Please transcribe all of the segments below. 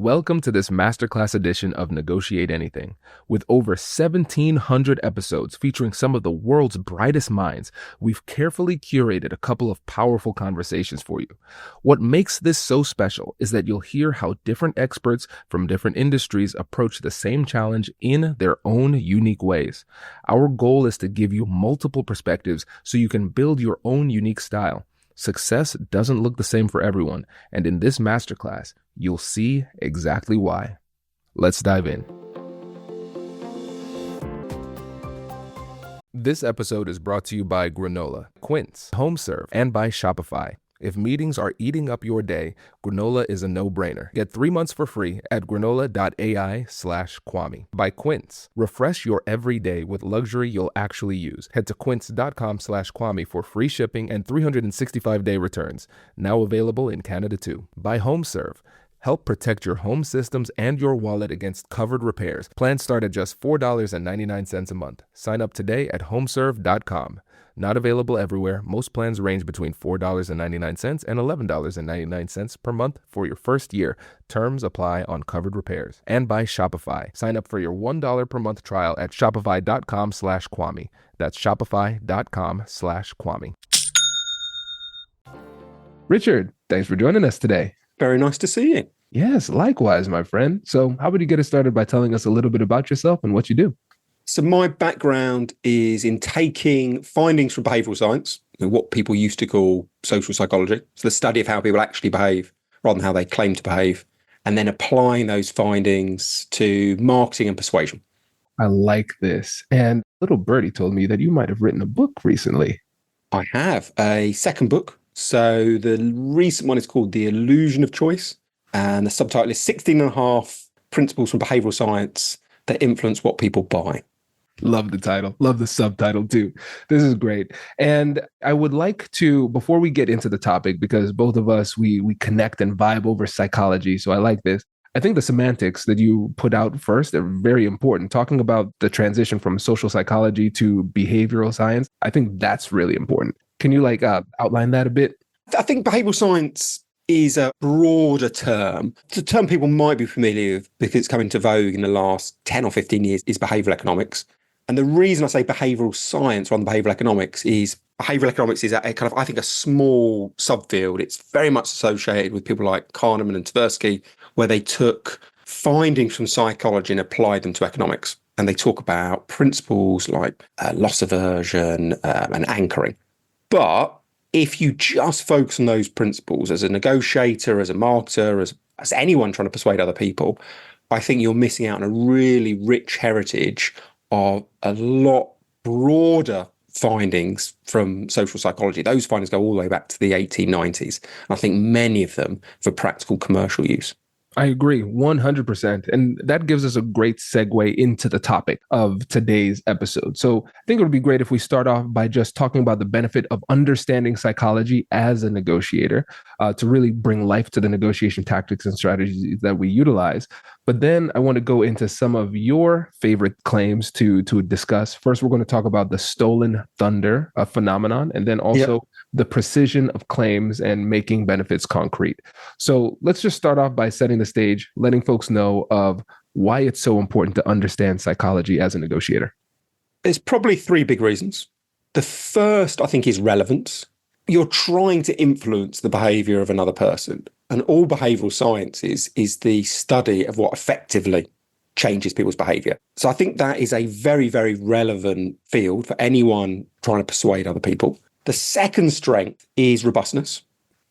Welcome to this masterclass edition of Negotiate Anything. With over 1,700 episodes featuring some of the world's brightest minds, we've carefully curated a couple of powerful conversations for you. What makes this so special is that you'll hear how different experts from different industries approach the same challenge in their own unique ways. Our goal is to give you multiple perspectives so you can build your own unique style. Success doesn't look the same for everyone, and in this masterclass, you'll see exactly why. Let's dive in. This episode is brought to you by Granola, Quince, HomeServe, and by Shopify. If meetings are eating up your day, Granola is a no-brainer. Get 3 months for free at granola.ai/Kwame. By Quince. Refresh your everyday with luxury you'll actually use. Head to quince.com/Kwame for free shipping and 365-day returns. Now available in Canada too. By HomeServe. Help protect your home systems and your wallet against covered repairs. Plans start at just $4.99 a month. Sign up today at homeserve.com. Not available everywhere. Most plans range between $4.99 and $11.99 per month for your first year. Terms apply on covered repairs. And by Shopify. Sign up for your $1 per month trial at shopify.com/Kwame. That's shopify.com/Kwame. Richard, thanks for joining us today. Very nice to see you. Yes, likewise, my friend. So how about you get us started by telling us a little bit about yourself and what you do? So my background is in taking findings from behavioral science, what people used to call social psychology, so the study of how people actually behave rather than how they claim to behave, and then applying those findings to marketing and persuasion. I like this. And little birdie told me that you might have written a book recently. I have a second book. So the recent one is called The Illusion of Choice, and the subtitle is 16 and a half Principles from Behavioral Science that Influence What People Buy. Love the title. Love the subtitle too. This is great. And I would like to, before we get into the topic, because both of us, we connect and vibe over psychology. So I like this. I think the semantics that you put out first are very important. Talking about the transition from social psychology to behavioral science, I think that's really important. Can you outline that a bit? I think behavioral science is a broader term. It's a term people might be familiar with because it's come into vogue in the last 10 or 15 years is behavioral economics. And the reason I say behavioral science rather than behavioral economics is a kind of, I think, a small subfield. It's very much associated with people like Kahneman and Tversky, where they took findings from psychology and applied them to economics. And they talk about principles like loss aversion and anchoring. But if you just focus on those principles as a negotiator, as a marketer, as anyone trying to persuade other people, I think you're missing out on a really rich heritage of a lot broader findings from social psychology. Those findings go all the way back to the 1890s. I think many of them for practical commercial use. I agree 100%. And that gives us a great segue into the topic of today's episode. So I think it would be great if we start off by just talking about the benefit of understanding psychology as a negotiator to really bring life to the negotiation tactics and strategies that we utilize. But then I want to go into some of your favorite claims to discuss. First, we're going to talk about the stolen thunder phenomenon, and then also the precision of claims and making benefits concrete. So let's just start off by setting the stage, letting folks know of why it's so important to understand psychology as a negotiator. There's probably three big reasons. The first, I think, is relevance. You're trying to influence the behavior of another person. And all behavioral science is the study of what effectively changes people's behavior. So I think that is a very, very relevant field for anyone trying to persuade other people. The second strength is robustness.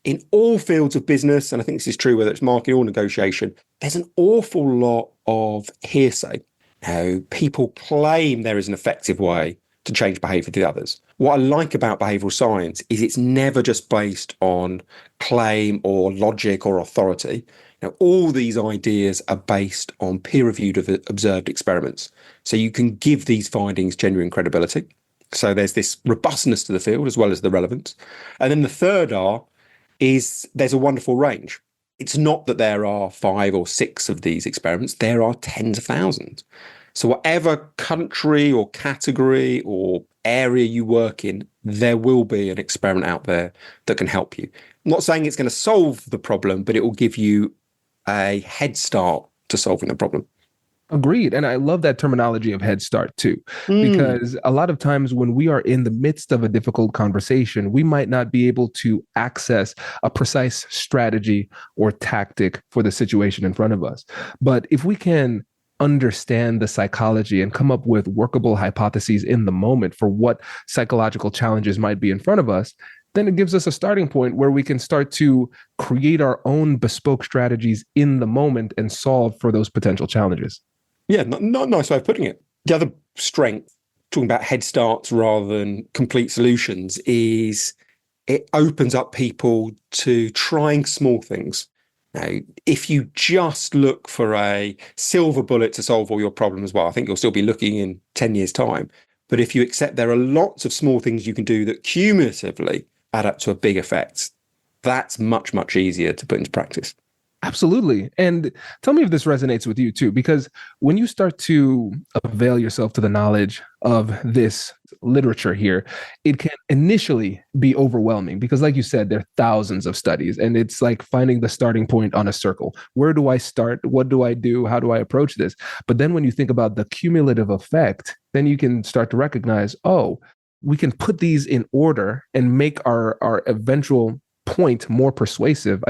In all fields of business, and I think this is true whether it's marketing or negotiation, there's an awful lot of hearsay. Now, people claim there is an effective way to change behavior to others. What I like about behavioral science is it's never just based on claim or logic or authority. Now, all these ideas are based on peer-reviewed observed experiments. So you can give these findings genuine credibility. So there's this robustness to the field as well as the relevance. And then the third R is there's a wonderful range. It's not that there are 5 or 6 of these experiments. There are tens of thousands. So whatever country or category or area you work in, there will be an experiment out there that can help you. I'm not saying it's going to solve the problem, but it will give you a head start to solving the problem. Agreed. And I love that terminology of head start too, because a lot of times when we are in the midst of a difficult conversation, we might not be able to access a precise strategy or tactic for the situation in front of us. But if we can understand the psychology and come up with workable hypotheses in the moment for what psychological challenges might be in front of us, then it gives us a starting point where we can start to create our own bespoke strategies in the moment and solve for those potential challenges. Yeah, not a nice way of putting it. The other strength, talking about head starts rather than complete solutions, is it opens up people to trying small things. Now, if you just look for a silver bullet to solve all your problems, well, I think you'll still be looking in 10 years' time. But if you accept there are lots of small things you can do that cumulatively add up to a big effect, that's much, much easier to put into practice. Absolutely. And tell me if this resonates with you too, because when you start to avail yourself to the knowledge of this literature here, it can initially be overwhelming because, like you said, there are thousands of studies and it's like finding the starting point on a circle. Where do I start? What do I do? How do I approach this? But then when you think about the cumulative effect, then you can start to recognize, oh, we can put these in order and make our eventual point more persuasive.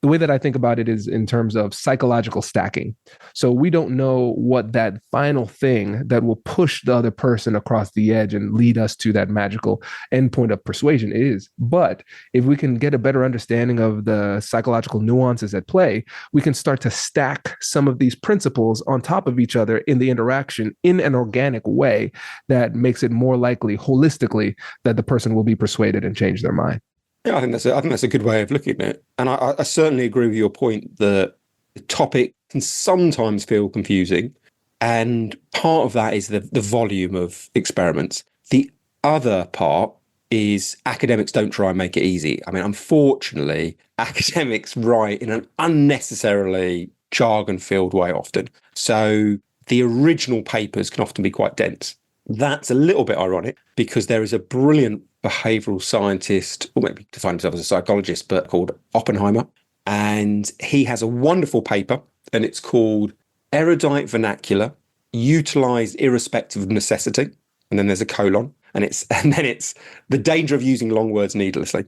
The way that I think about it is in terms of psychological stacking. So we don't know what that final thing that will push the other person across the edge and lead us to that magical endpoint of persuasion is. But if we can get a better understanding of the psychological nuances at play, we can start to stack some of these principles on top of each other in the interaction in an organic way that makes it more likely holistically that the person will be persuaded and change their mind. Yeah, I think that's a good way of looking at it. And I certainly agree with your point that the topic can sometimes feel confusing. And part of that is the volume of experiments. The other part is academics don't try and make it easy. I mean, unfortunately, academics write in an unnecessarily jargon-filled way often. So the original papers can often be quite dense. That's a little bit ironic because there is a brilliant behavioral scientist, or maybe define himself as a psychologist, but called Oppenheimer. And he has a wonderful paper and it's called Erudite Vernacular, Utilized Irrespective of Necessity. And then there's a colon and then it's the danger of using long words needlessly.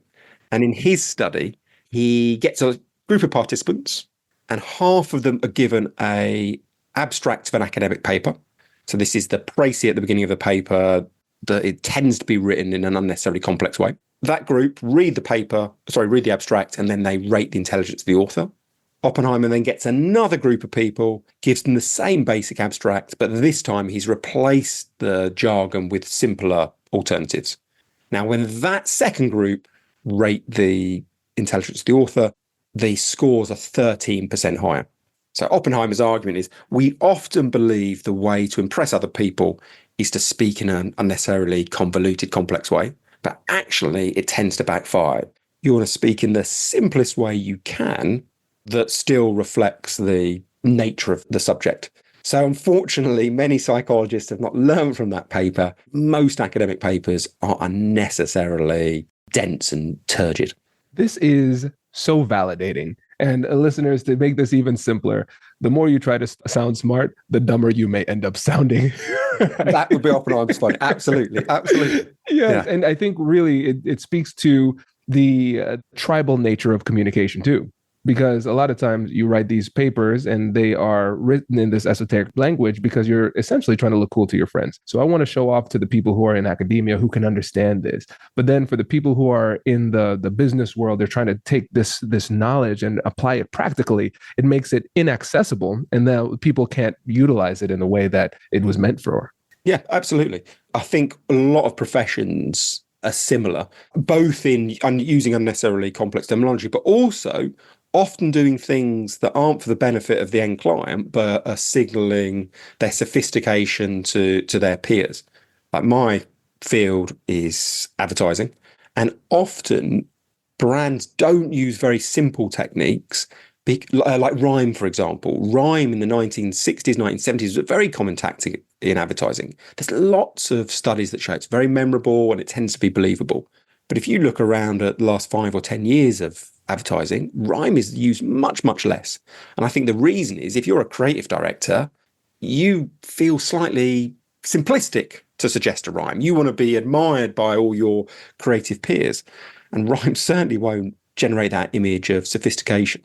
And in his study, he gets a group of participants and half of them are given a abstract of an academic paper. So this is the précis at the beginning of the paper, that it tends to be written in an unnecessarily complex way. That group read the abstract, and then they rate the intelligence of the author. Oppenheimer then gets another group of people, gives them the same basic abstract, but this time he's replaced the jargon with simpler alternatives. Now, when that second group rate the intelligence of the author, the scores are 13% higher. So Oppenheimer's argument is we often believe the way to impress other people is to speak in an unnecessarily convoluted, complex way, but actually it tends to backfire. You want to speak in the simplest way you can that still reflects the nature of the subject. So unfortunately, many psychologists have not learned from that paper. Most academic papers are unnecessarily dense and turgid. This is so validating. And listeners, to make this even simpler, the more you try to sound smart, the dumber you may end up sounding. That would be Oppenheimer's point. Absolutely. Absolutely. Yes. Yeah. And I think really it speaks to the tribal nature of communication too. Because a lot of times you write these papers and they are written in this esoteric language because you're essentially trying to look cool to your friends. So I want to show off to the people who are in academia who can understand this. But then for the people who are in the business world, they're trying to take this knowledge and apply it practically. It makes it inaccessible and then people can't utilize it in the way that it was meant for. Yeah, absolutely. I think a lot of professions are similar, both in using unnecessarily complex terminology, but also often doing things that aren't for the benefit of the end client, but are signaling their sophistication to their peers. Like my field is advertising, and often brands don't use very simple techniques, like rhyme, for example. Rhyme in the 1960s, 1970s was a very common tactic in advertising. There's lots of studies that show it's very memorable and it tends to be believable. But if you look around at the last 5 or 10 years of advertising, rhyme is used much, much less. And I think the reason is if you're a creative director, you feel slightly simplistic to suggest a rhyme. You want to be admired by all your creative peers. And rhyme certainly won't generate that image of sophistication.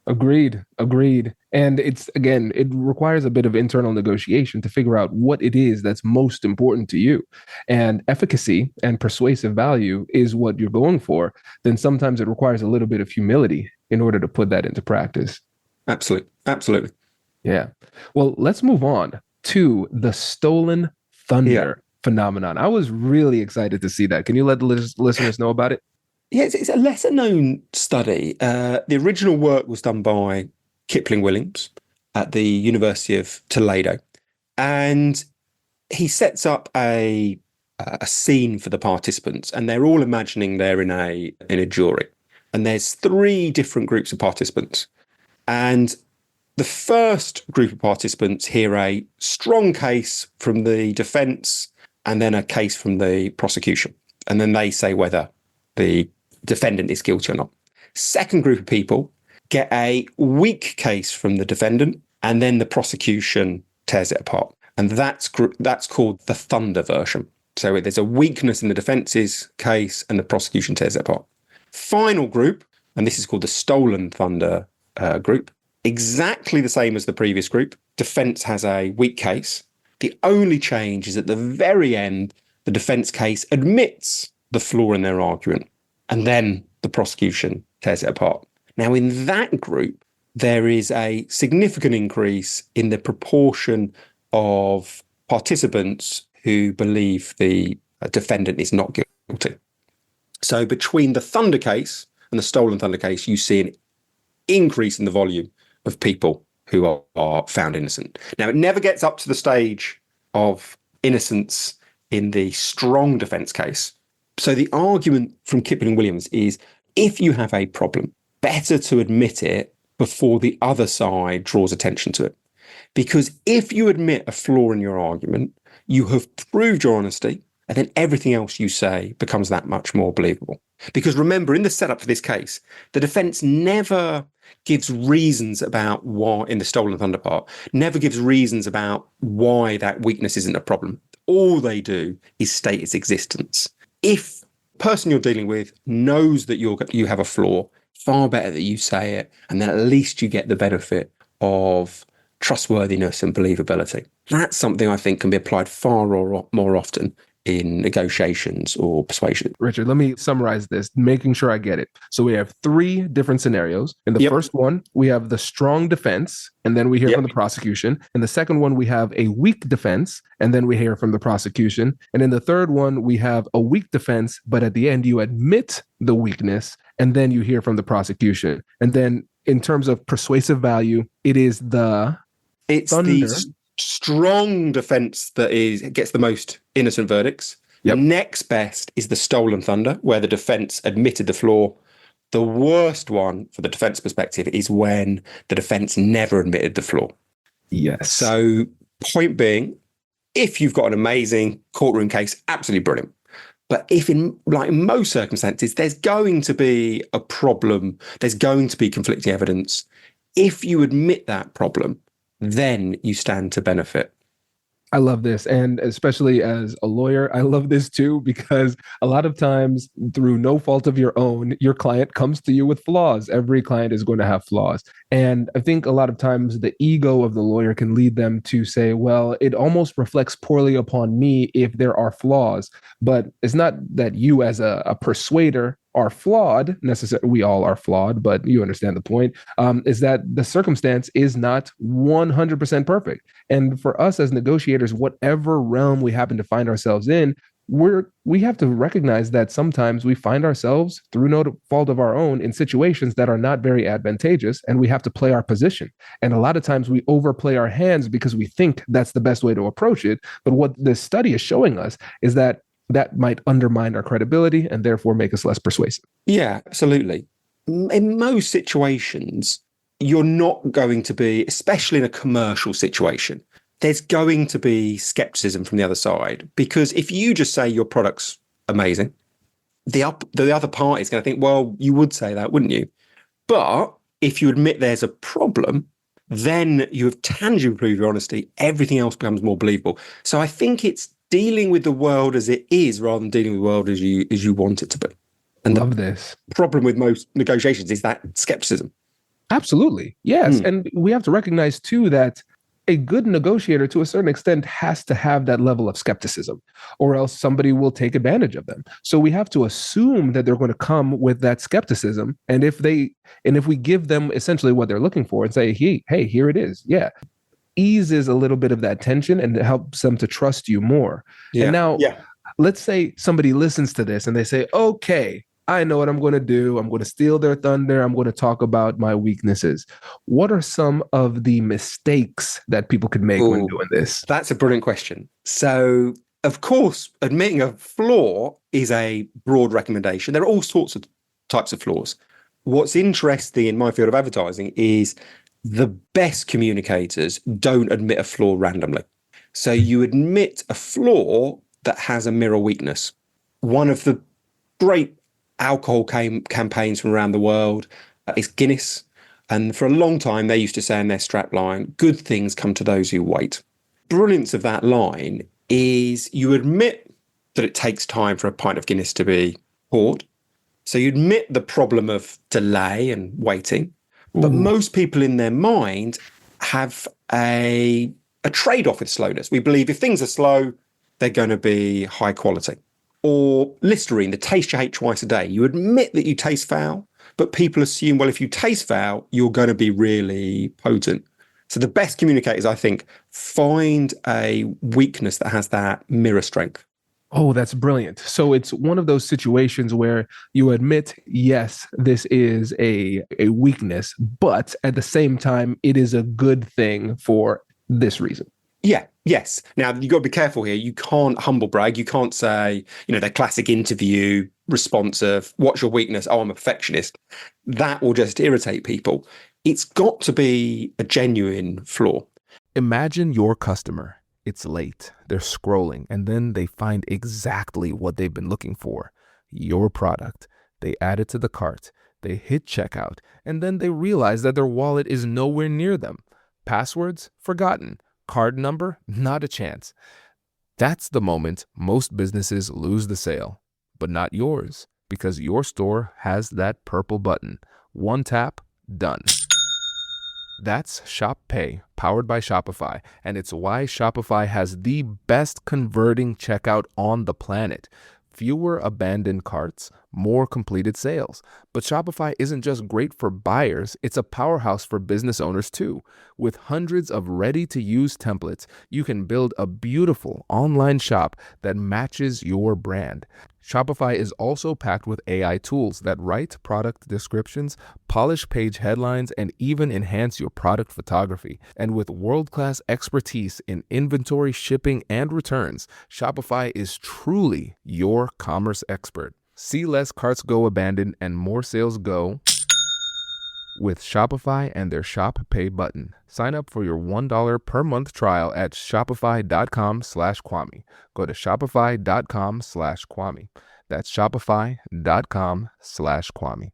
Agreed. Agreed. And it's, again, it requires a bit of internal negotiation to figure out what it is that's most important to you. And efficacy and persuasive value is what you're going for. Then sometimes it requires a little bit of humility in order to put that into practice. Absolutely. Absolutely. Yeah. Well, let's move on to the stolen thunder phenomenon. I was really excited to see that. Can you let the listeners know about it? Yeah, it's a lesser known study. The original work was done by Kipling Williams at the University of Toledo. And he sets up a scene for the participants, and they're all imagining they're in a jury. And there's 3 different groups of participants. And the first group of participants hear a strong case from the defense and then a case from the prosecution. And then they say whether the defendant is guilty or not. Second group of people get a weak case from the defendant, and then the prosecution tears it apart. And that's called the thunder version. So there's a weakness in the defense's case, and the prosecution tears it apart. Final group, and this is called the stolen thunder group, exactly the same as the previous group. Defense has a weak case. The only change is at the very end, the defense case admits the flaw in their argument, and then the prosecution tears it apart. Now, in that group, there is a significant increase in the proportion of participants who believe the defendant is not guilty. So between the thunder case and the stolen thunder case, you see an increase in the volume of people who are found innocent. Now, it never gets up to the stage of innocence in the strong defense case. So the argument from Kipling Williams is, if you have a problem, better to admit it before the other side draws attention to it. Because if you admit a flaw in your argument, you have proved your honesty, and then everything else you say becomes that much more believable. Because remember, in the setup for this case, the defense never gives reasons about why, in the stolen thunder part, never gives reasons about why that weakness isn't a problem. All they do is state its existence. If the person you're dealing with knows that you have a flaw, far better that you say it, and then at least you get the benefit of trustworthiness and believability. That's something I think can be applied far more often in negotiations or persuasion. Richard, let me summarize this, making sure I get it. So we have 3 different scenarios. In the first one, we have the strong defense, and then we hear from the prosecution. In the second one, we have a weak defense, and then we hear from the prosecution. And in the third one, we have a weak defense, but at the end, you admit the weakness, and then you hear from the prosecution. And then in terms of persuasive value, it's the strong defense that gets the most innocent verdicts. The next best is the stolen thunder, where the defense admitted the flaw. The worst one for the defense perspective is when the defense never admitted the flaw. Yes. So point being, if you've got an amazing courtroom case, absolutely brilliant. But if in most circumstances, there's going to be a problem, there's going to be conflicting evidence. If you admit that problem, then you stand to benefit. I love this. And especially as a lawyer, I love this too, because a lot of times through no fault of your own, your client comes to you with flaws. Every client is going to have flaws. And I think a lot of times the ego of the lawyer can lead them to say, well, it almost reflects poorly upon me if there are flaws. But it's not that you as a persuader are flawed necessarily. We all are flawed, but you understand the point, is that the circumstance is not 100% perfect. And for us as negotiators, whatever realm we happen to find ourselves in, we have to recognize that sometimes we find ourselves through no fault of our own in situations that are not very advantageous, and we have to play our position. And a lot of times we overplay our hands because we think that's the best way to approach it. But what this study is showing us is that might undermine our credibility and therefore make us less persuasive. Yeah, absolutely. In most situations, you're not going to be, especially in a commercial situation, there's going to be skepticism from the other side. Because if you just say your product's amazing, the other party is going to think, well, you would say that, wouldn't you? But if you admit there's a problem, then you have tangibly proved your honesty. Everything else becomes more believable. So I think it's dealing with the world as it is rather than dealing with the world as you want it to be. And Love this. problem with most negotiations is that skepticism. Absolutely. Yes. And we have to recognize too that a good negotiator to a certain extent has to have that level of skepticism, or else somebody will take advantage of them. So we have to assume that they're going to come with that skepticism. And if we give them essentially what they're looking for and say, hey, here it is. Yeah. Eases a little bit of that tension and it helps them to trust you more. Yeah. And now let's say somebody listens to this and they say, okay, I know what I'm going to do. I'm going to steal their thunder. I'm going to talk about my weaknesses. What are some of the mistakes that people could make when doing this? That's a brilliant question. So, of course, admitting a flaw is a broad recommendation. There are all sorts of types of flaws. What's interesting in my field of advertising is the best communicators don't admit a flaw randomly. So you admit a flaw that has a mirror weakness. One of the great alcohol campaigns from around the world is Guinness. And for a long time, they used to say in their strap line, good things come to those who wait. Brilliance of that line is you admit that it takes time for a pint of Guinness to be poured. So you admit the problem of delay and waiting. But most people in their mind have a trade-off with slowness. We believe if things are slow, they're going to be high quality. Or Listerine, the taste you hate twice a day. You admit that you taste foul, but people assume, well, if you taste foul, you're going to be really potent. So the best communicators, I think, find a weakness that has that mirror strength. Oh, that's brilliant. So it's one of those situations where you admit, yes, this is a weakness, but at the same time, it is a good thing for this reason. Yeah. Yes. Now, you've got to be careful here. You can't humble brag. You can't say, the classic interview response of, what's your weakness? Oh, I'm a perfectionist. That will just irritate people. It's got to be a genuine flaw. Imagine your customer. It's late. They're scrolling, and then they find exactly what they've been looking for, your product. They add it to the cart. They hit checkout, and then they realize that their wallet is nowhere near them. Passwords? Forgotten. Card number? Not a chance. That's the moment most businesses lose the sale, but not yours, because your store has that purple button. One tap, done. That's Shop Pay, powered by Shopify, and it's why Shopify has the best converting checkout on the planet. Fewer abandoned carts, more completed sales. But Shopify isn't just great for buyers, it's a powerhouse for business owners too. With hundreds of ready-to-use templates, you can build a beautiful online shop that matches your brand. Shopify is also packed with AI tools that write product descriptions, polish page headlines, and even enhance your product photography. And with world-class expertise in inventory, shipping, and returns, Shopify is truly your commerce expert. See less carts go abandoned and more sales go with Shopify and their Shop Pay button. Sign up for your $1 per month trial at shopify.com/Kwame. Go to shopify.com/Kwame. That's shopify.com/Kwame.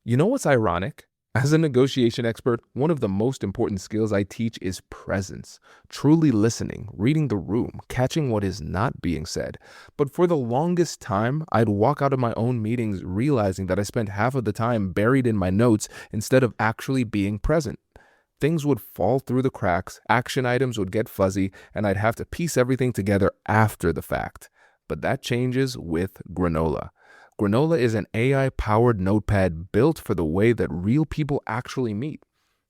You know what's ironic? As a negotiation expert, one of the most important skills I teach is presence, truly listening, reading the room, catching what is not being said. But for the longest time, I'd walk out of my own meetings realizing that I spent half of the time buried in my notes instead of actually being present. Things would fall through the cracks, action items would get fuzzy, and I'd have to piece everything together after the fact. But that changes with Granola. Granola is an AI-powered notepad built for the way that real people actually meet.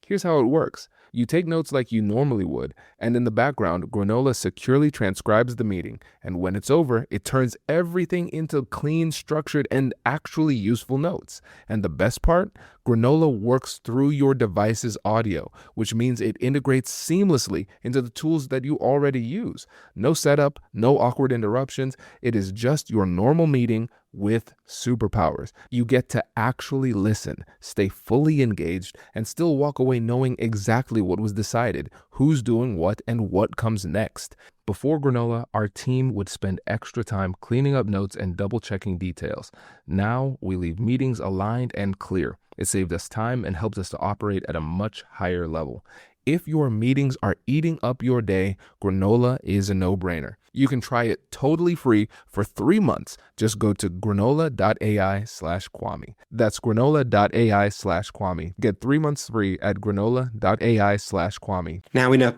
Here's how it works. You take notes like you normally would, and in the background, Granola securely transcribes the meeting. And when it's over, it turns everything into clean, structured, and actually useful notes. And the best part? Granola works through your device's audio, which means it integrates seamlessly into the tools that you already use. No setup, no awkward interruptions. It is just your normal meeting with superpowers. You get to actually listen, stay fully engaged, and still walk away knowing exactly what was decided, who's doing what, and what comes next. Before Granola, our team would spend extra time cleaning up notes and double-checking details. Now, we leave meetings aligned and clear. It saved us time and helps us to operate at a much higher level. If your meetings are eating up your day, Granola is a no-brainer. You can try it totally free for 3 months. Just go to granola.ai/Kwame. That's granola.ai/Kwame. Get 3 months free at granola.ai/Kwame. Now, in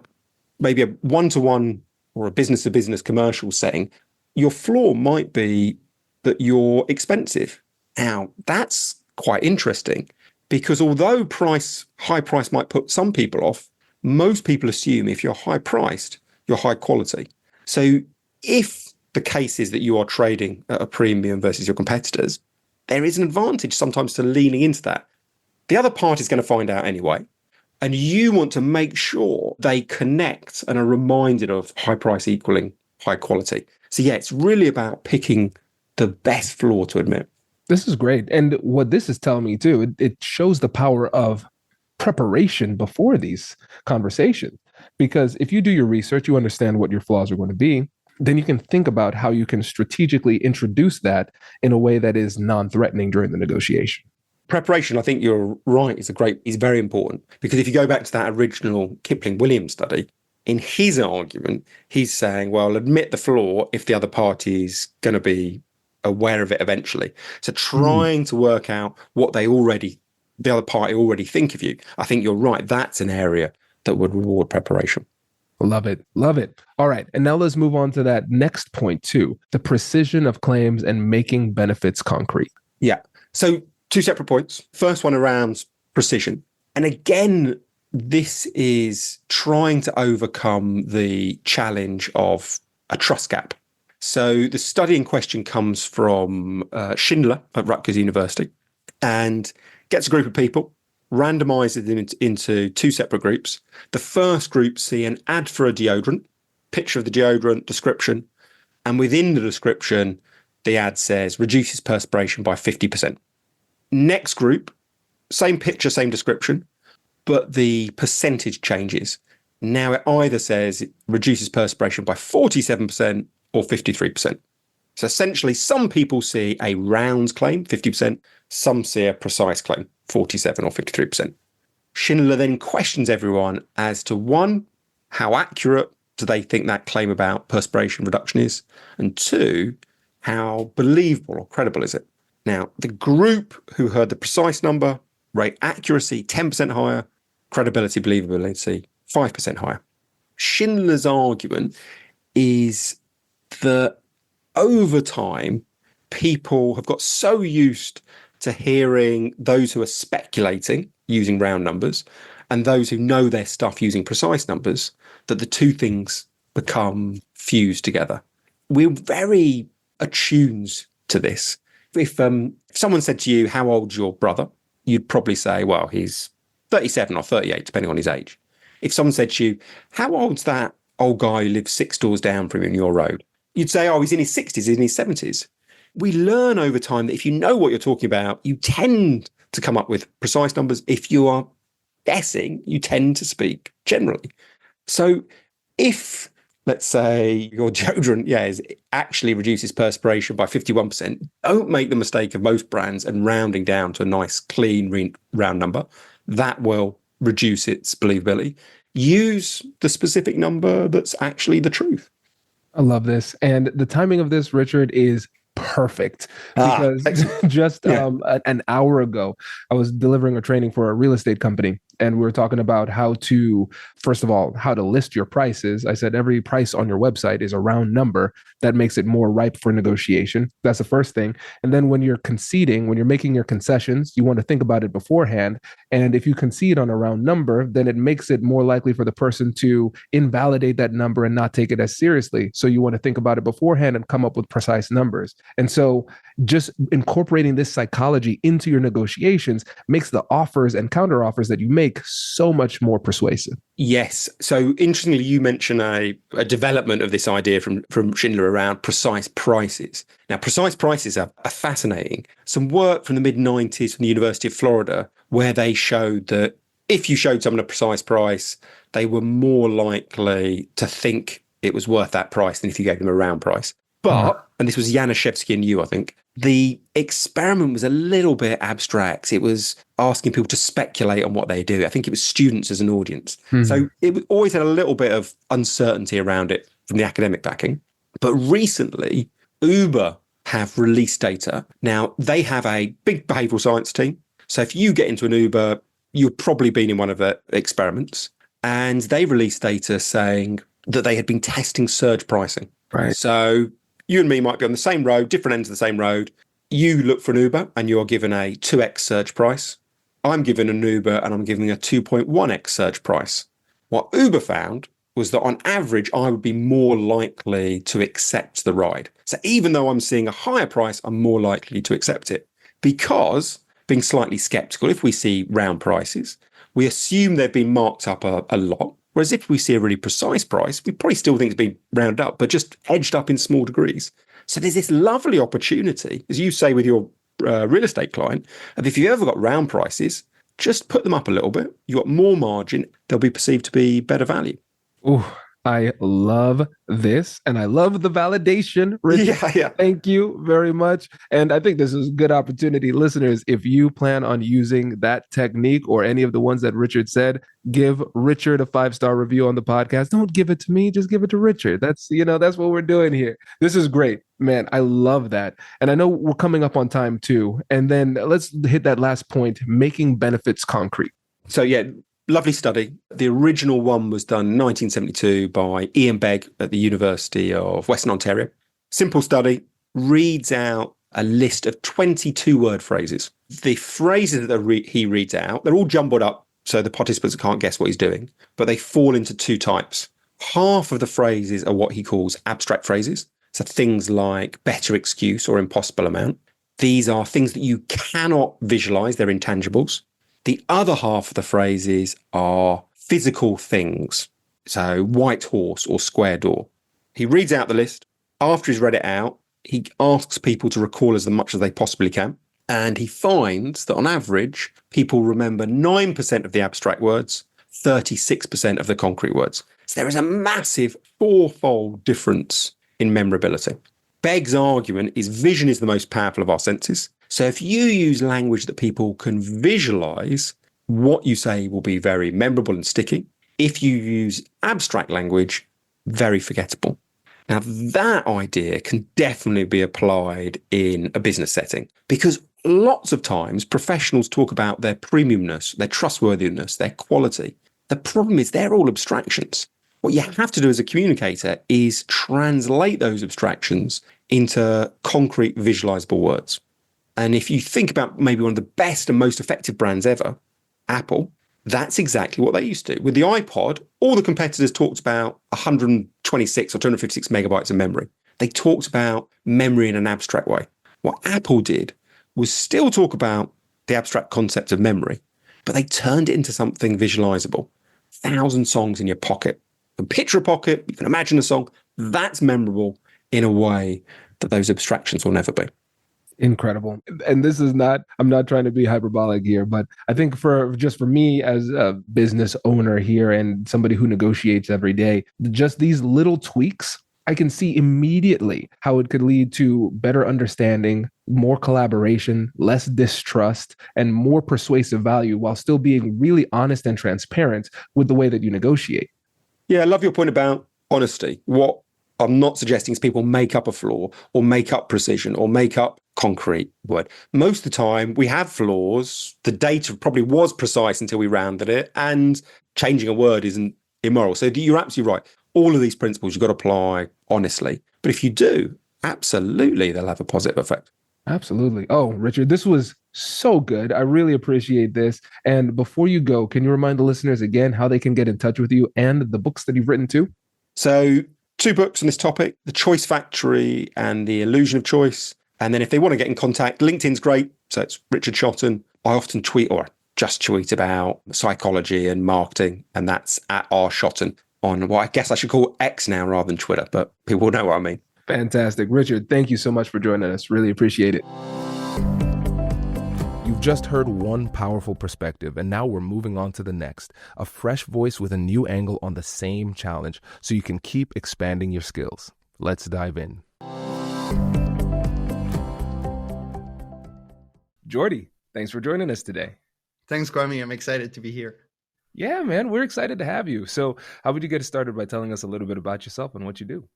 maybe a one-to-one or a business-to-business commercial setting, your flaw might be that you're expensive. Now, that's quite interesting because although high price might put some people off, most people assume if you're high priced, you're high quality. So if the case is that you are trading at a premium versus your competitors, there is an advantage sometimes to leaning into that. The other party is going to find out anyway. And you want to make sure they connect and are reminded of high price equaling high quality. So yeah, it's really about picking the best flaw to admit. This is great. And what this is telling me too, it shows the power of preparation before these conversations. Because if you do your research, you understand what your flaws are going to be, then you can think about how you can strategically introduce that in a way that is non-threatening during the negotiation. Preparation, I think you're right, is very important. Because if you go back to that original Kipling-Williams study, in his argument, he's saying, well, admit the flaw if the other party is going to be aware of it eventually. So trying to work out what the other party already think of you. I think you're right. That's an area that would reward preparation. Love it. Love it. All right. And now let's move on to that next point too, the precision of claims and making benefits concrete. Yeah. So 2 separate points. First one around precision. And again, this is trying to overcome the challenge of a trust gap. So the study in question comes from Schindler at Rutgers University and gets a group of people, randomizes them into 2 separate groups. The first group see an ad for a deodorant, picture of the deodorant, description, and within the description, the ad says reduces perspiration by 50%. Next group, same picture, same description, but the percentage changes. Now it either says it reduces perspiration by 47% or 53%. So essentially, some people see a round claim, 50%, some see a precise claim, 47 or 53%. Schindler then questions everyone as to 1, how accurate do they think that claim about perspiration reduction is? And 2, how believable or credible is it? Now, the group who heard the precise number rate accuracy 10% higher, credibility, believability 5% higher. Schindler's argument is that over time, people have got so used to hearing those who are speculating using round numbers and those who know their stuff using precise numbers that the 2 things become fused together. We're very attuned to this. If someone said to you, how old's your brother? You'd probably say, well, he's 37 or 38, depending on his age. If someone said to you, how old's that old guy who lives 6 doors down from you in your road? You'd say, oh, he's in his 60s, he's in his 70s. We learn over time that if you know what you're talking about, you tend to come up with precise numbers. If you are guessing, you tend to speak generally. So if, let's say, your deodorant, actually reduces perspiration by 51%, don't make the mistake of most brands and rounding down to a nice, clean, round number. That will reduce its believability. Use the specific number that's actually the truth. I love this. And the timing of this, Richard, is perfect because just an hour ago, I was delivering a training for a real estate company. And we were talking about how to, first of all, how to list your prices. I said, every price on your website is a round number that makes it more ripe for negotiation. That's the first thing. And then when you're conceding, when you're making your concessions, you want to think about it beforehand. And if you concede on a round number, then it makes it more likely for the person to invalidate that number and not take it as seriously. So you want to think about it beforehand and come up with precise numbers. And so just incorporating this psychology into your negotiations makes the offers and counter offers that you make so much more persuasive. Yes. So interestingly, you mentioned a development of this idea from Schindler around precise prices. Now, precise prices are fascinating. Some work from the mid-90s from the University of Florida where they showed that if you showed someone a precise price, they were more likely to think it was worth that price than if you gave them a round price. But, and this was Januszewski and you, I think, the experiment was a little bit abstract. It was asking people to speculate on what they do. I think it was students as an audience. So it always had a little bit of uncertainty around it from the academic backing. But recently, Uber have released data. Now, they have a big behavioral science team. So if you get into an Uber, you've probably been in one of their experiments. And they released data saying that they had been testing surge pricing. Right. So you and me might be on the same road, different ends of the same road. You look for an Uber and you are given a 2x surge price. I'm given an Uber and I'm giving a 2.1x surge price. What Uber found was that on average, I would be more likely to accept the ride. So even though I'm seeing a higher price, I'm more likely to accept it because, being slightly skeptical, if we see round prices, we assume they've been marked up a lot. Whereas if we see a really precise price, we probably still think it's been rounded up, but just edged up in small degrees. So there's this lovely opportunity, as you say with your real estate client, of if you've ever got round prices, just put them up a little bit. You've got more margin. They'll be perceived to be better value. Oh, I love this. And I love the validation, Richard. Yeah. Thank you very much. And I think this is a good opportunity. Listeners, if you plan on using that technique or any of the ones that Richard said, give Richard a 5-star review on the podcast. Don't give it to me. Just give it to Richard. That's what we're doing here. This is great, man. I love that. And I know we're coming up on time too. And then let's hit that last point, making benefits concrete. So yeah, lovely study. The original one was done in 1972 by Ian Begg at the University of Western Ontario. Simple study, reads out a list of 22 word phrases. The phrases that he reads out, they're all jumbled up so the participants can't guess what he's doing, but they fall into two types. Half of the phrases are what he calls abstract phrases. So things like better excuse or impossible amount. These are things that you cannot visualize, they're intangibles. The other half of the phrases are physical things. So white horse or square door. He reads out the list. After he's read it out, he asks people to recall as much as they possibly can. And he finds that on average, people remember 9% of the abstract words, 36% of the concrete words. So there is a massive 4-fold difference in memorability. Begg's argument is vision is the most powerful of our senses. So if you use language that people can visualize, what you say will be very memorable and sticky. If you use abstract language, very forgettable. Now, that idea can definitely be applied in a business setting because lots of times professionals talk about their premiumness, their trustworthiness, their quality. The problem is they're all abstractions. What you have to do as a communicator is translate those abstractions into concrete visualizable words. And if you think about maybe one of the best and most effective brands ever, Apple, that's exactly what they used to do. With the iPod, all the competitors talked about 126 or 256 megabytes of memory. They talked about memory in an abstract way. What Apple did was still talk about the abstract concept of memory, but they turned it into something visualizable. 1,000 songs in your pocket. You can picture a pocket, you can imagine a song. That's memorable in a way that those abstractions will never be. Incredible. And this is not, I'm not trying to be hyperbolic here, but I think for me as a business owner here and somebody who negotiates every day, just these little tweaks, I can see immediately how it could lead to better understanding, more collaboration, less distrust, and more persuasive value while still being really honest and transparent with the way that you negotiate. Yeah, I love your point about honesty. What I'm not suggesting is people make up a flaw or make up precision or make up concrete word. Most of the time we have flaws. The data probably was precise until we rounded it, and changing a word isn't immoral. So you're absolutely right. All of these principles you've got to apply honestly. But if you do, absolutely, they'll have a positive effect. Absolutely. Oh, Richard, this was so good. I really appreciate this. And before you go, can you remind the listeners again how they can get in touch with you and the books that you've written too? So 2 books on this topic, The Choice Factory and The Illusion of Choice. And then if they want to get in contact, LinkedIn's great. So it's Richard Shotton. I often tweet or just tweet about psychology and marketing, and that's at @rshotton on what I guess I should call X now rather than Twitter, but people will know what I mean. Fantastic. Richard, thank you so much for joining us. Really appreciate it. You've You've just heard one powerful perspective, and now we're moving on to the next. A fresh voice with a new angle on the same challenge, so you can keep expanding your skills. Let's dive in. Jordy, thanks for joining us today. Thanks, Kwame. I'm excited to be here. Yeah, man, we're excited to have you. So how would you get started by telling us a little bit about yourself and what you do?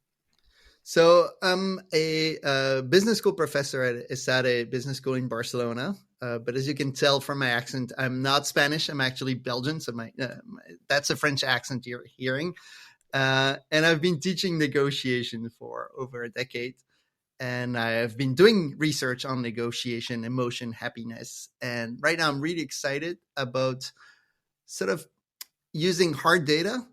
So I'm a business school professor at ESADE Business School in Barcelona. But as you can tell from my accent, I'm not Spanish. I'm actually Belgian. So that's a French accent you're hearing. And I've been teaching negotiation for over a decade. And I have been doing research on negotiation, emotion, happiness. And right now I'm really excited about sort of using hard data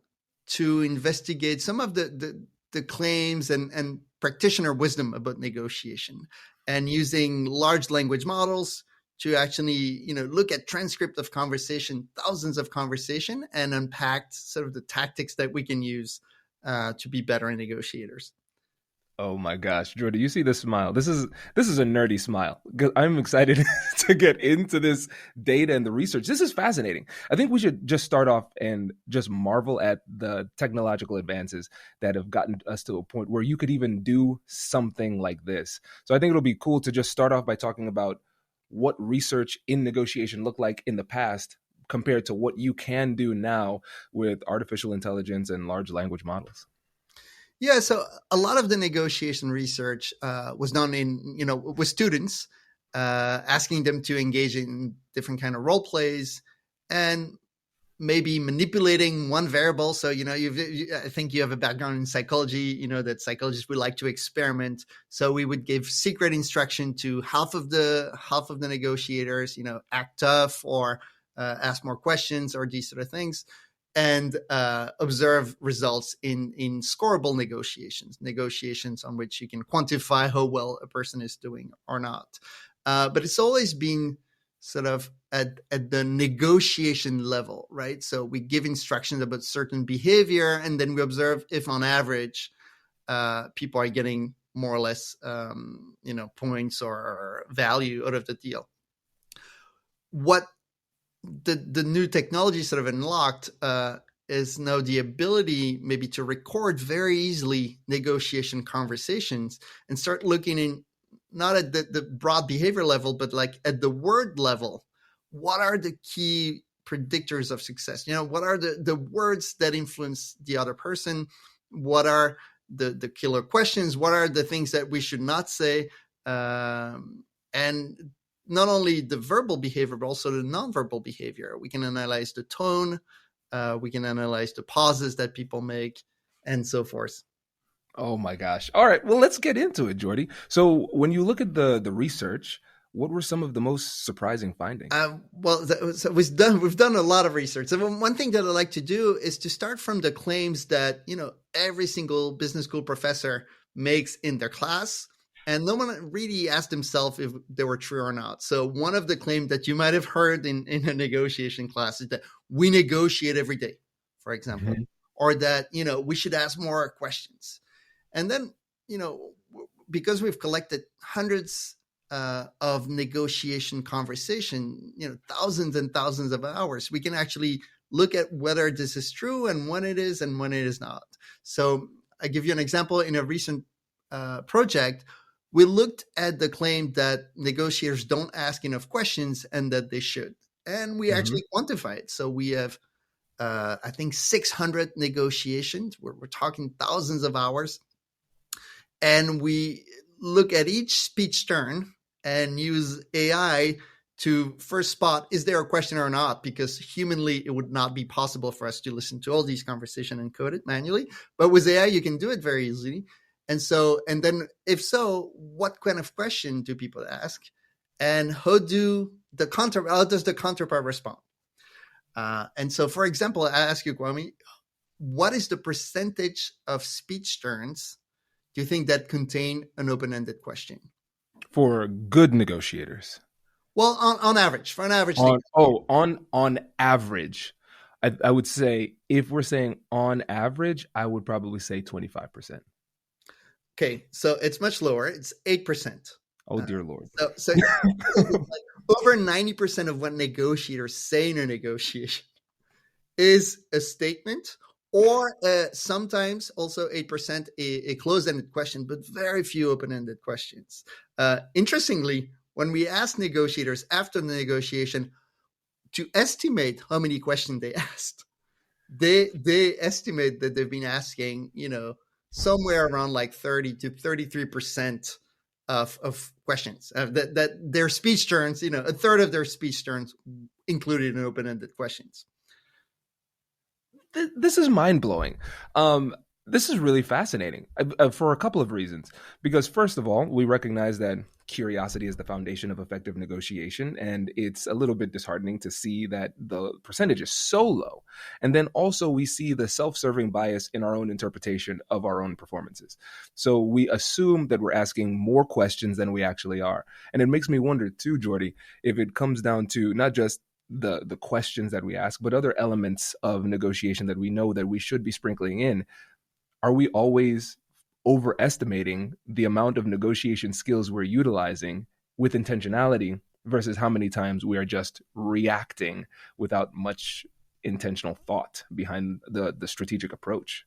to investigate some of the claims and practitioner wisdom about negotiation, and using large language models to actually, look at transcript of conversation, thousands of conversation, and unpack sort of the tactics that we can use to be better negotiators. Oh my gosh, Jordy, you see this smile. This is a nerdy smile. I'm excited to get into this data and the research. This is fascinating. I think we should just start off and just marvel at the technological advances that have gotten us to a point where you could even do something like this. So I think it'll be cool to just start off by talking about what research in negotiation looked like in the past compared to what you can do now with artificial intelligence and large language models. Yeah, so a lot of the negotiation research was done with students, asking them to engage in different kind of role plays and maybe manipulating one variable. So, I think you have a background in psychology, that psychologists would like to experiment. So we would give secret instruction to half of the negotiators, act tough or ask more questions or these sort of things. And observe results in scoreable negotiations on which you can quantify how well a person is doing or not. But it's always been sort of at the negotiation level, right? So we give instructions about certain behavior, and then we observe if on average people are getting more or less points or value out of the deal. What the new technology sort of unlocked is now the ability maybe to record very easily negotiation conversations and start looking in not at the broad behavior level, but like at the word level. What are the key predictors of success? What are the words that influence the other person? What are the killer questions? What are the things that we should not say? And not only the verbal behavior, but also the nonverbal behavior. We can analyze the tone, we can analyze the pauses that people make, and so forth. Oh my gosh. All right, well, let's get into it, Jordy. So when you look at the research, what were some of the most surprising findings? So we've done a lot of research. So one thing that I like to do is to start from the claims that, every single business school professor makes in their class. And no one really asked himself if they were true or not. So one of the claims that you might have heard in a negotiation class is that we negotiate every day, for example, or that, we should ask more questions. And then, because we've collected hundreds of negotiation conversation, thousands and thousands of hours, we can actually look at whether this is true and when it is not. So I give you an example. In a recent project, we looked at the claim that negotiators don't ask enough questions and that they should. And we actually quantify it. So we have, I think, 600 negotiations. We're talking thousands of hours. And we look at each speech turn and use AI to first spot, is there a question or not? Because humanly, it would not be possible for us to listen to all these conversations and code it manually. But with AI, you can do it very easily. And then if so, what kind of question do people ask? And how does the counterpart respond? And so, for example, I ask you, Kwame, what is the percentage of speech turns do you think that contain an open-ended question? For good negotiators? Well, on average, for an average. On average, I would say, if we're saying on average, I would probably say 25%. Okay, so it's much lower. It's 8%. Oh, dear Lord. So over 90% of what negotiators say in a negotiation is a statement, or sometimes also 8% a closed-ended question, but very few open-ended questions. Interestingly, when we ask negotiators after the negotiation to estimate how many questions they asked, they estimate that they've been asking, somewhere around like 30 to 33% of questions, that their speech turns, a third of their speech turns included in open-ended questions. This is mind-blowing. This is really fascinating for a couple of reasons. Because first of all, we recognize that curiosity is the foundation of effective negotiation, and it's a little bit disheartening to see that the percentage is so low. And then also we see the self-serving bias in our own interpretation of our own performances. So we assume that we're asking more questions than we actually are. And it makes me wonder too, Jordy, if it comes down to not just the questions that we ask, but other elements of negotiation that we know that we should be sprinkling in. Are we always overestimating the amount of negotiation skills we're utilizing with intentionality versus how many times we are just reacting without much intentional thought behind the strategic approach?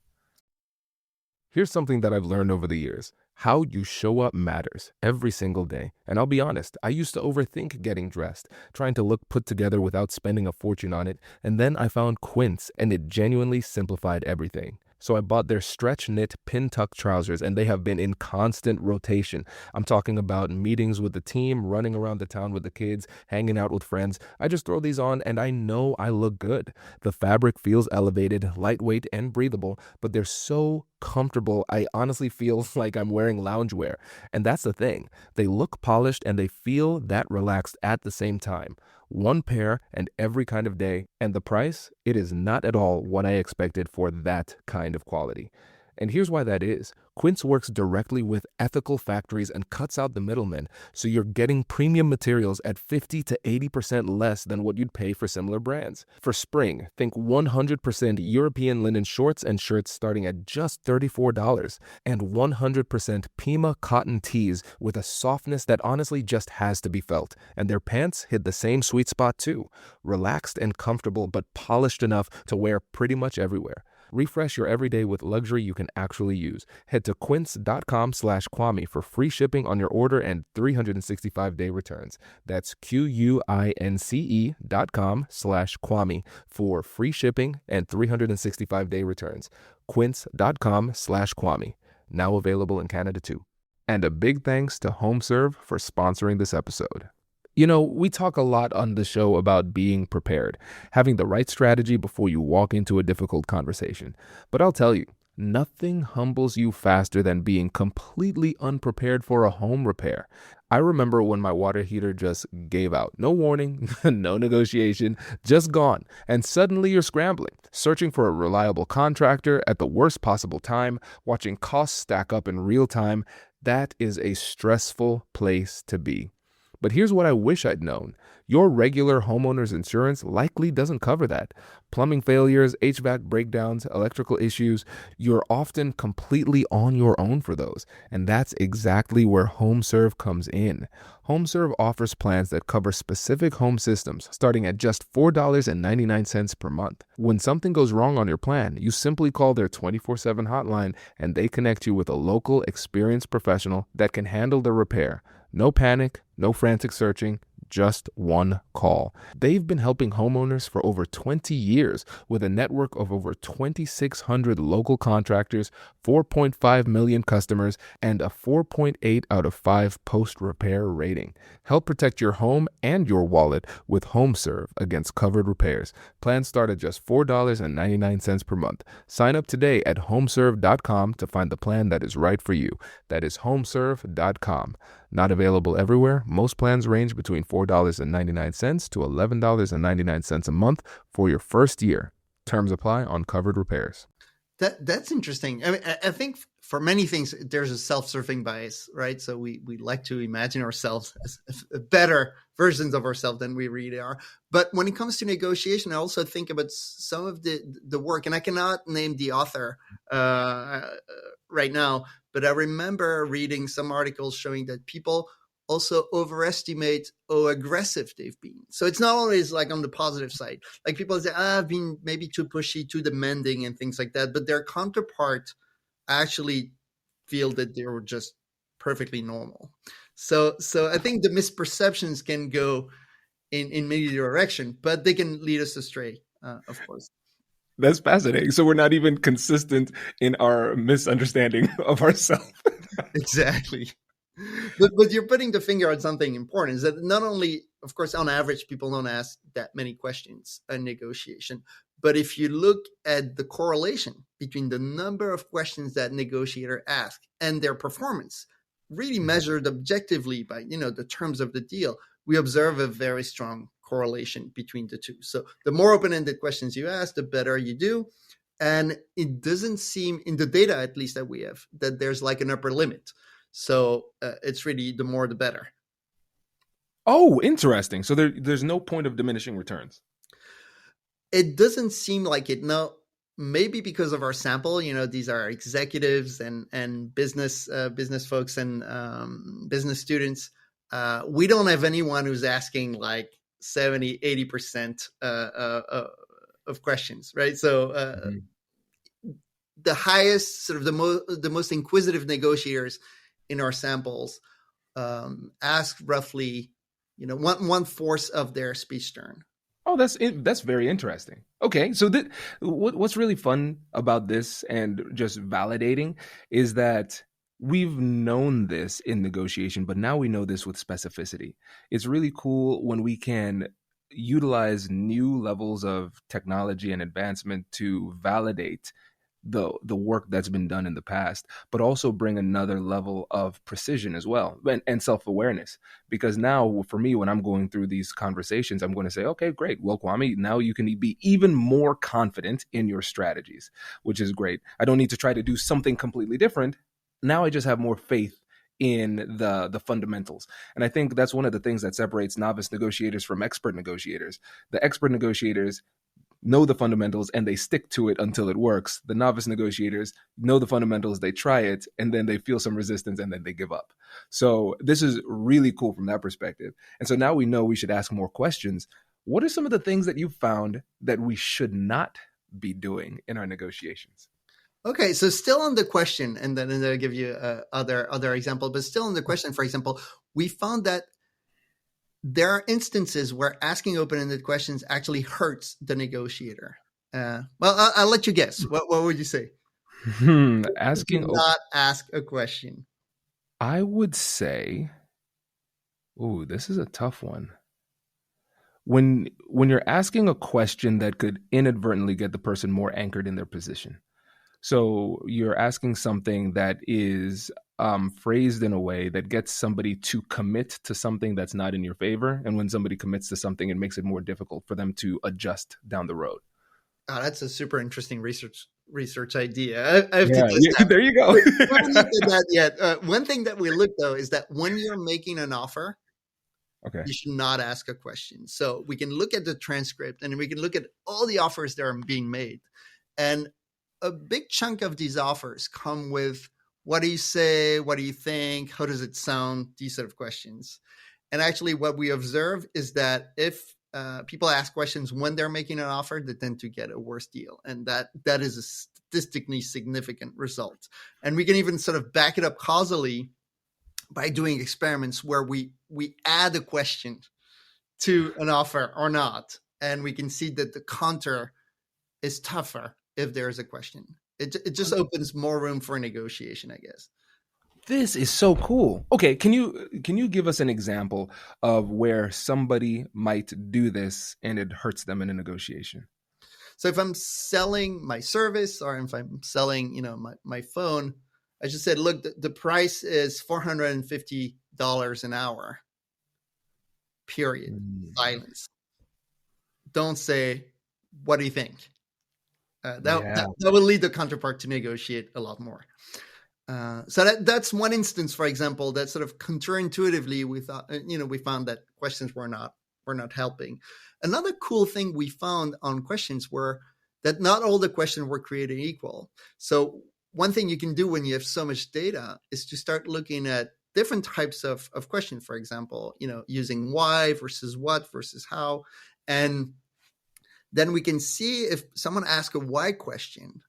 Here's something that I've learned over the years. How you show up matters every single day. And I'll be honest, I used to overthink getting dressed, trying to look put together without spending a fortune on it. And then I found Quince, and it genuinely simplified everything. So I bought their stretch knit pin tuck trousers, and they have been in constant rotation. I'm talking about meetings with the team, running around the town with the kids, hanging out with friends. I just throw these on and I know I look good. The fabric feels elevated, lightweight, and breathable, but they're so comfortable. I honestly feel like I'm wearing loungewear. And that's the thing. They look polished and they feel that relaxed at the same time. One pair and every kind of day. And the price? It is not at all what I expected for that kind of quality. And here's why that is. Quince works directly with ethical factories and cuts out the middlemen, so you're getting premium materials at 50 to 80% less than what you'd pay for similar brands. For spring, think 100% European linen shorts and shirts starting at just $34, and 100% Pima cotton tees with a softness that honestly just has to be felt. And their pants hit the same sweet spot too. Relaxed and comfortable, but polished enough to wear pretty much everywhere. Refresh your everyday with luxury you can actually use. Head to quince.com/Kwame for free shipping on your order and 365-day returns. That's QUINCE.com/Kwame for free shipping and 365-day returns. Quince.com/Kwame. Now available in Canada too. And a big thanks to HomeServe for sponsoring this episode. You know, we talk a lot on the show about being prepared, having the right strategy before you walk into a difficult conversation. But I'll tell you, nothing humbles you faster than being completely unprepared for a home repair. I remember when my water heater just gave out. No warning, no negotiation, just gone. And suddenly you're scrambling, searching for a reliable contractor at the worst possible time, watching costs stack up in real time. That is a stressful place to be. But here's what I wish I'd known. Your regular homeowner's insurance likely doesn't cover that. Plumbing failures, HVAC breakdowns, electrical issues, you're often completely on your own for those. And that's exactly where HomeServe comes in. HomeServe offers plans that cover specific home systems, starting at just $4.99 per month. When something goes wrong on your plan, you simply call their 24/7 hotline and they connect you with a local, experienced professional that can handle the repair. No panic, no frantic searching, just one call. They've been helping homeowners for over 20 years with a network of over 2,600 local contractors, 4.5 million customers, and a 4.8 out of 5 post-repair rating. Help protect your home and your wallet with HomeServe against covered repairs. Plans start at just $4.99 per month. Sign up today at homeserve.com to find the plan that is right for you. That is homeserve.com. Not available everywhere. Most plans range between $4.99 to $11.99 a month for your first year. Terms apply on covered repairs. That's interesting. I mean, I think for many things, there's a self-serving bias, right? So we like to imagine ourselves as better versions of ourselves than we really are. But when it comes to negotiation, I also think about some of the work, and I cannot name the author right now, but I remember reading some articles showing that people also overestimate how aggressive they've been. So it's not always like on the positive side. Like people say, I've been maybe too pushy, too demanding and things like that. But their counterpart actually feel that they were just perfectly normal. So I think the misperceptions can go in many direction, but they can lead us astray, of course. That's fascinating. So we're not even consistent in our misunderstanding of ourselves. Exactly. But you're putting the finger on something important, is that not only, of course, on average, people don't ask that many questions in negotiation, but if you look at the correlation between the number of questions that negotiator ask and their performance, really measured objectively by, the terms of the deal, we observe a very strong correlation between the two. So the more open-ended questions you ask, the better you do. And it doesn't seem, in the data at least that we have, that there's like an upper limit. So it's really the more the better. Oh, interesting. So there's no point of diminishing returns. It doesn't seem like it. No, maybe because of our sample. These are executives and business folks and business students. We don't have anyone who's asking like 70, 80% of questions, right? So the highest, sort of the most inquisitive negotiators in our samples ask roughly, 1/4 of their speech turn. Oh, that's very interesting. Okay, so what's really fun about this and just validating is that we've known this in negotiation, but now we know this with specificity. It's really cool when we can utilize new levels of technology and advancement to validate the work that's been done in the past, but also bring another level of precision as well, and self-awareness. Because now for me, when I'm going through these conversations, I'm going to say, okay, great. Well, Kwame, now you can be even more confident in your strategies, which is great. I don't need to try to do something completely different. Now I just have more faith in the fundamentals. And I think that's one of the things that separates novice negotiators from expert negotiators. The expert negotiators know the fundamentals and they stick to it until it works. The novice negotiators know the fundamentals, they try it, and then they feel some resistance and then they give up. So this is really cool from that perspective. And so now we know we should ask more questions. What are some of the things that you've found that we should not be doing in our negotiations? Okay, so still on the question, and then I'll give you other example, but still on the question, for example, we found that there are instances where asking open-ended questions actually hurts the negotiator. Well, I'll let you guess. What would you say? Asking not ask a question. I would say, ooh, this is a tough one. When you're asking a question that could inadvertently get the person more anchored in their position. So you're asking something that is phrased in a way that gets somebody to commit to something that's not in your favor. And when somebody commits to something, it makes it more difficult for them to adjust down the road. Oh, that's a super interesting research idea. I have to test that. There you go. We haven't looked at that yet. One thing that we look, though, is that when you're making an offer, okay, you should not ask a question. So we can look at the transcript and we can look at all the offers that are being made. And a big chunk of these offers come with, what do you say? What do you think? How does it sound? These sort of questions. And actually what we observe is that if people ask questions when they're making an offer, they tend to get a worse deal. And that is a statistically significant result. And we can even sort of back it up causally by doing experiments where we add a question to an offer or not. And we can see that the counter is tougher if there is a question. It just opens more room for negotiation, I guess. This is so cool. Okay, can you give us an example of where somebody might do this and it hurts them in a negotiation? So if I'm selling my service or if I'm selling, my phone, I just said, look, the price is $450 an hour. Period. Silence. Don't say, what do you think? That will lead the counterpart to negotiate a lot more. So that's one instance, for example, that sort of counterintuitively we thought, we found that questions were not helping. Another cool thing we found on questions were that not all the questions were created equal. So one thing you can do when you have so much data is to start looking at different types of questions, for example, using why versus what versus how. And then we can see if someone asks a why question,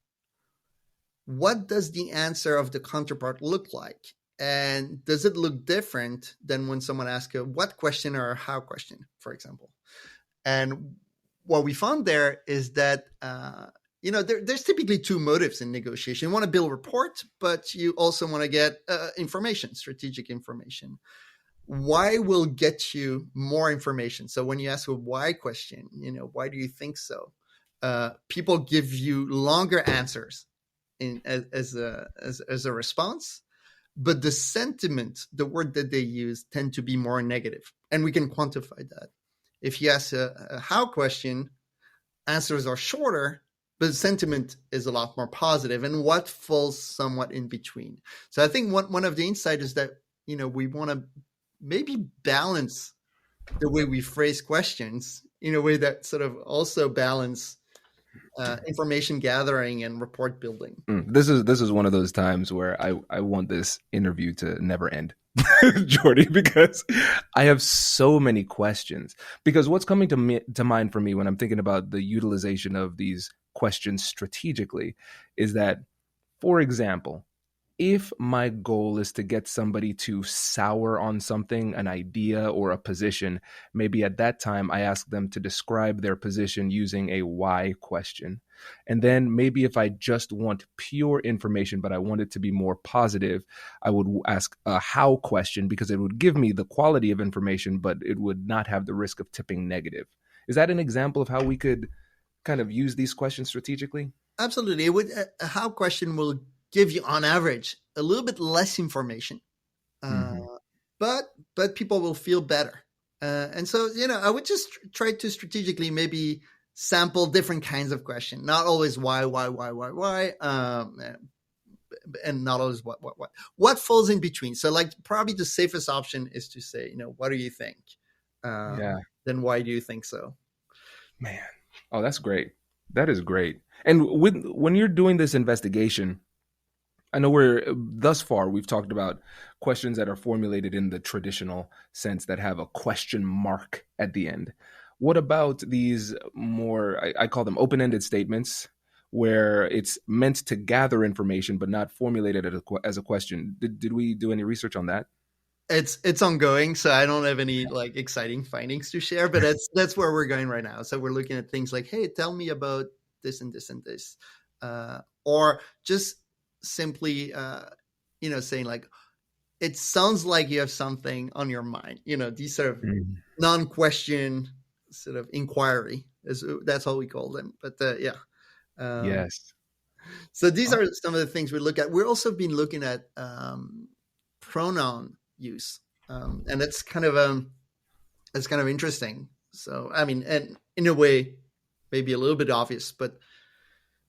what does the answer of the counterpart look like? And does it look different than when someone asks a what question or a how question, for example? And what we found there is that, there's typically two motives in negotiation. You want to build rapport, but you also want to get information, strategic information. Why will get you more information? So when you ask a why question, why do you think so? People give you longer answers as a response, but the sentiment, the word that they use, tend to be more negative, and we can quantify that. If you ask a how question, answers are shorter, but the sentiment is a lot more positive, and what falls somewhat in between. So I think one of the insights is that we want to maybe balance the way we phrase questions in a way that sort of also balance information gathering and report building. This is one of those times where I want this interview to never end, Jordy, because I have so many questions. Because what's coming to mind for me when I'm thinking about the utilization of these questions strategically is that, for example, if my goal is to get somebody to sour on something, an idea or a position, maybe at that time I ask them to describe their position using a why question. And then maybe if I just want pure information, but I want it to be more positive, I would ask a how question, because it would give me the quality of information, but it would not have the risk of tipping negative. Is that an example of how we could kind of use these questions strategically? Absolutely. A how question will give you, on average, a little bit less information, but people will feel better. And so, I would just try to strategically maybe sample different kinds of questions, not always why, and not always what falls in between. So, like, probably the safest option is to say, what do you think? Then why do you think so? Man, oh, that's great. That is great. And when you're doing this investigation, I know thus far we've talked about questions that are formulated in the traditional sense that have a question mark at the end. What about these more, I call them open-ended statements, where it's meant to gather information but not formulated as a question? Did we do any research on that? It's ongoing, so I don't have any exciting findings to share, but that's where we're going right now. So we're looking at things like, hey, tell me about this and this and this, or just simply, saying like, it sounds like you have something on your mind. These sort of non-question sort of inquiry that's all we call them. But yes. So these are some of the things we look at. We're also been looking at pronoun use, and it's kind of interesting. So I mean, and in a way, maybe a little bit obvious, but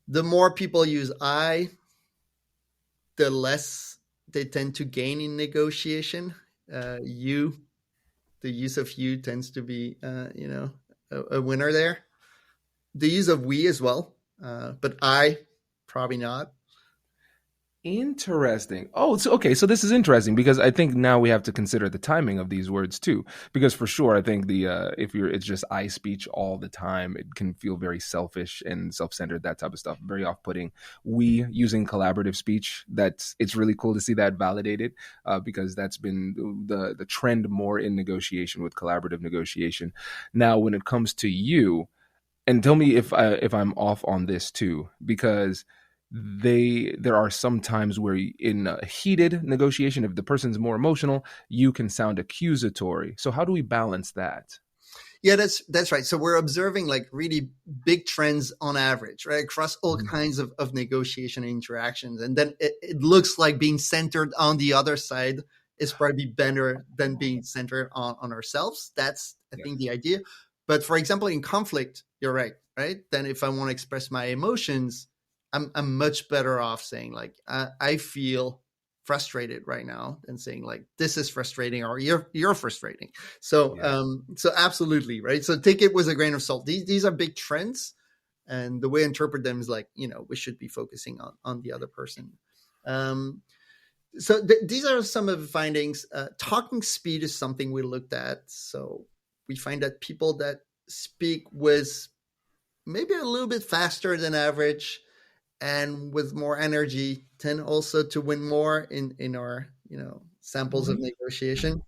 the more people use I, the less they tend to gain in negotiation. The use of you tends to be, a winner there. The use of we as well, but I, probably not. Interesting. Oh, so okay. So this is interesting because I think now we have to consider the timing of these words too. Because for sure, I think it's just I speech all the time, it can feel very selfish and self-centered, that type of stuff, very off-putting. We using collaborative speech, it's really cool to see that validated, because that's been the trend more in negotiation with collaborative negotiation. Now, when it comes to you, and tell me if I'm off on this too, because there are some times where in a heated negotiation, if the person's more emotional, you can sound accusatory. So how do we balance that? Yeah, that's right. So we're observing like really big trends on average, right, across all kinds of negotiation interactions. And then it looks like being centered on the other side is probably better than being centered on ourselves. That's, I think, the idea. But for example, in conflict, you're right? Then if I want to express my emotions, I'm much better off saying like, I feel frustrated right now than saying like, this is frustrating or you're frustrating. So, so absolutely. Right. So take it with a grain of salt. These are big trends, and the way I interpret them is like, we should be focusing on the other person. So these are some of the findings. Talking speed is something we looked at. So we find that people that speak with maybe a little bit faster than average and with more energy tend also to win more in our samples of negotiation.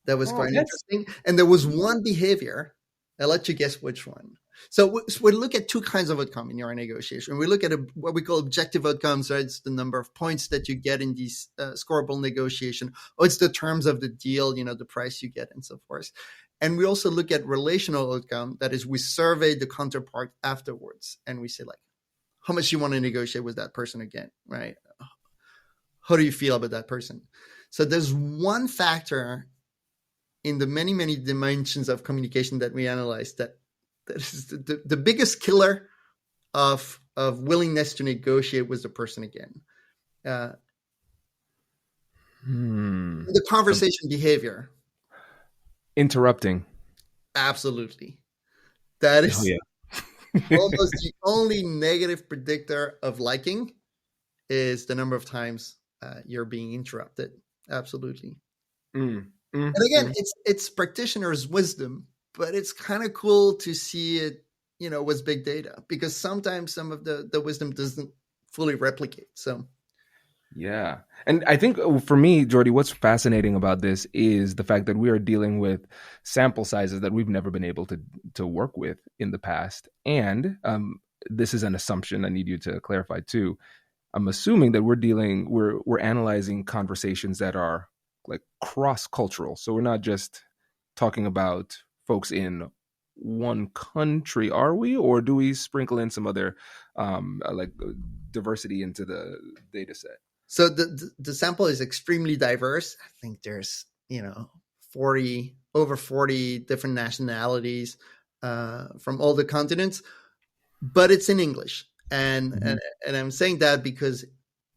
That was quite interesting. And there was one behavior. I'll let you guess which one. So we look at two kinds of outcome in your negotiation. We look at what we call objective outcomes. So it's the number of points that you get in these scoreable negotiation, or it's the terms of the deal, the price you get and so forth. And we also look at relational outcome. That is, we survey the counterpart afterwards. And we say, like, how much you want to negotiate with that person again, right? How do you feel about that person? So there's one factor in the many, many dimensions of communication that we analyze that is the biggest killer of willingness to negotiate with the person again. The conversation behavior. Interrupting. Absolutely. That is almost the only negative predictor of liking is the number of times you're being interrupted. Absolutely. And again, it's practitioners' wisdom, but it's kind of cool to see it, with big data, because sometimes some of the wisdom doesn't fully replicate. So, yeah. And I think for me, Jordy, what's fascinating about this is the fact that we are dealing with sample sizes that we've never been able to work with in the past. And this is an assumption I need you to clarify too. I'm assuming that we're analyzing conversations that are like cross-cultural. So we're not just talking about folks in one country, are we? Or do we sprinkle in some other like diversity into the data set? So the sample is extremely diverse. I think there's, over 40 different nationalities from all the continents, but it's in English. And I'm saying that because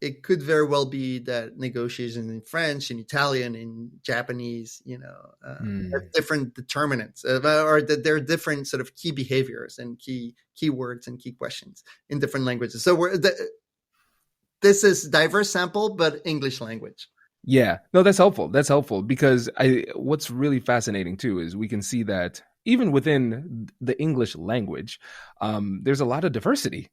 it could very well be that negotiations in French, in Italian, in Japanese, have different determinants, or that there are different sort of key behaviors and key words and key questions in different languages. So this is diverse sample, but English language. Yeah, no, that's helpful. That's helpful because what's really fascinating too is we can see that even within the English language, there's a lot of diversity,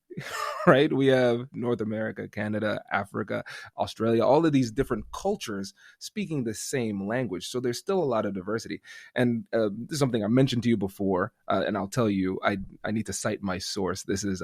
right? We have North America, Canada, Africa, Australia, all of these different cultures speaking the same language. So there's still a lot of diversity. And this is something I mentioned to you before, and I'll tell you, I need to cite my source. This is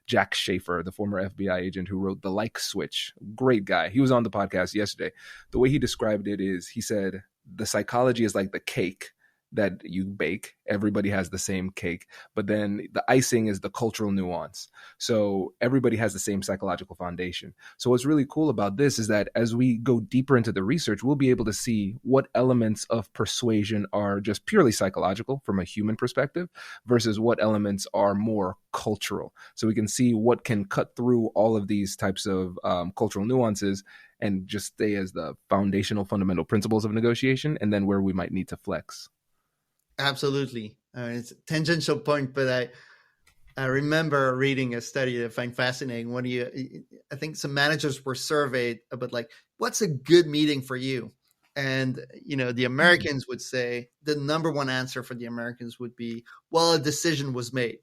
Jack Schaefer, the former FBI agent who wrote The Like Switch. Great guy. He was on the podcast yesterday. The way he described it is, he said, the psychology is like the cake that you bake. Everybody has the same cake, but then the icing is the cultural nuance. So everybody has the same psychological foundation. So what's really cool about this is that as we go deeper into the research, we'll be able to see what elements of persuasion are just purely psychological from a human perspective versus what elements are more cultural. So we can see what can cut through all of these types of cultural nuances and just stay as the foundational fundamental principles of negotiation, and then where we might need to flex. Absolutely. It's a tangential point, but I remember reading a study that I find fascinating. I think some managers were surveyed about, like, what's a good meeting for you? And, the Americans would say the number one answer for the Americans would be, well, a decision was made.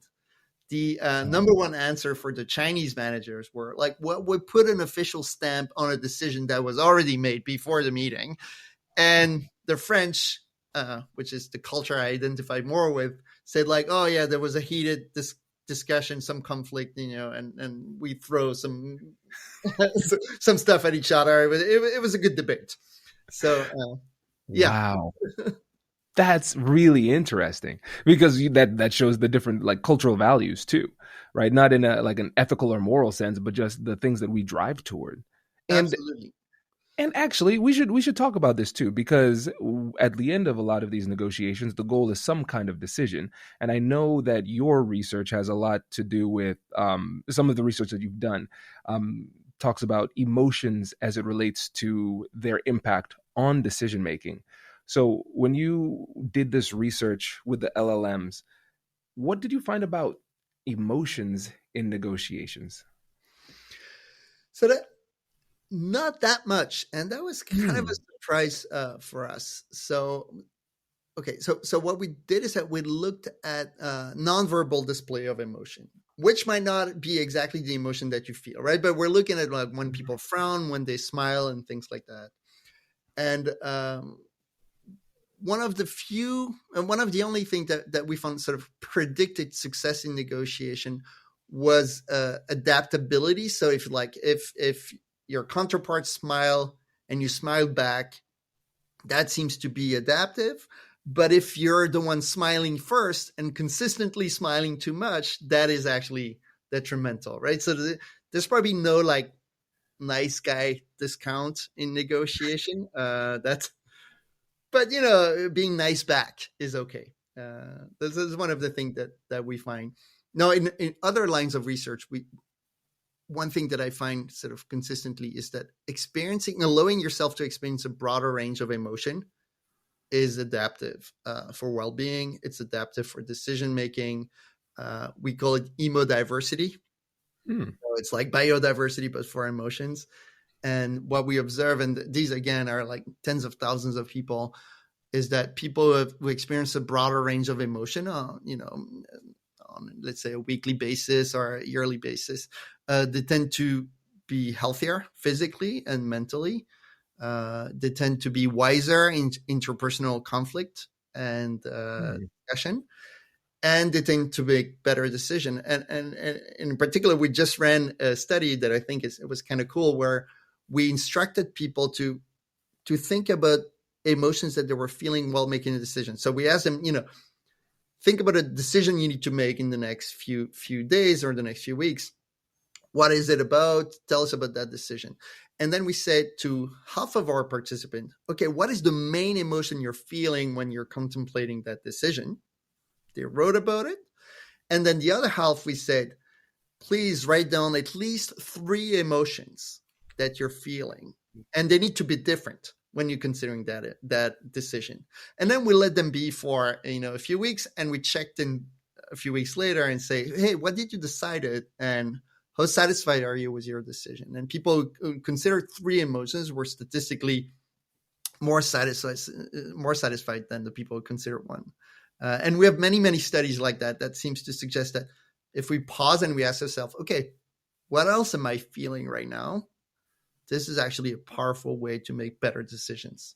The number one answer for the Chinese managers were like, well, we put an official stamp on a decision that was already made before the meeting. And the French, which is the culture I identify more with, said, like, oh yeah, there was a heated discussion, some conflict, and we throw some some stuff at each other. It was a good debate. So yeah. Wow. That's really interesting because that shows the different, like, cultural values too, right? Not in an ethical or moral sense, but just the things that we drive toward. Absolutely. And actually, we should talk about this too, because at the end of a lot of these negotiations, the goal is some kind of decision. And I know that your research has a lot to do with some of the research that you've done talks about emotions as it relates to their impact on decision making. So when you did this research with the LLMs, what did you find about emotions in negotiations? So Not that much, and that was kind of a surprise for us. So, okay, so what we did is that we looked at nonverbal display of emotion, which might not be exactly the emotion that you feel, right? But we're looking at like when people frown, when they smile, and things like that. And one of the only things that we found sort of predicted success in negotiation was adaptability. So if your counterparts smile and you smile back, that seems to be adaptive. But if you're the one smiling first and consistently smiling too much, that is actually detrimental, right? So there's probably no like nice guy discount in negotiation. But being nice back is okay. This is one of the things that we find. Now, in other lines of research, one thing that I find sort of consistently is that allowing yourself to experience a broader range of emotion is adaptive for well-being. It's adaptive for decision making. We call it emodiversity. So it's like biodiversity, but for emotions. And what we observe, and these again are like tens of thousands of people, is that people who experience a broader range of emotion, on let's say a weekly basis or a yearly basis, they tend to be healthier physically and mentally. They tend to be wiser in interpersonal conflict and discussion, and they tend to make better decision. And in particular, we just ran a study that I think it was kind of cool, where we instructed people to think about emotions that they were feeling while making a decision. So we asked them, think about a decision you need to make in the next few days or the next few weeks. What is it about? Tell us about that decision. And then we said to half of our participants, okay, what is the main emotion you're feeling when you're contemplating that decision? They wrote about it. And then the other half, we said, please write down at least 3 emotions that you're feeling. And they need to be different when you're considering that decision. And then we let them be for a few weeks, and we checked in a few weeks later and say, hey, what did you decide? And how satisfied are you with your decision? And people who considered 3 emotions were statistically more satisfied than the people who considered 1. And we have many, many studies like that seems to suggest that if we pause and we ask ourselves, okay, what else am I feeling right now? This is actually a powerful way to make better decisions.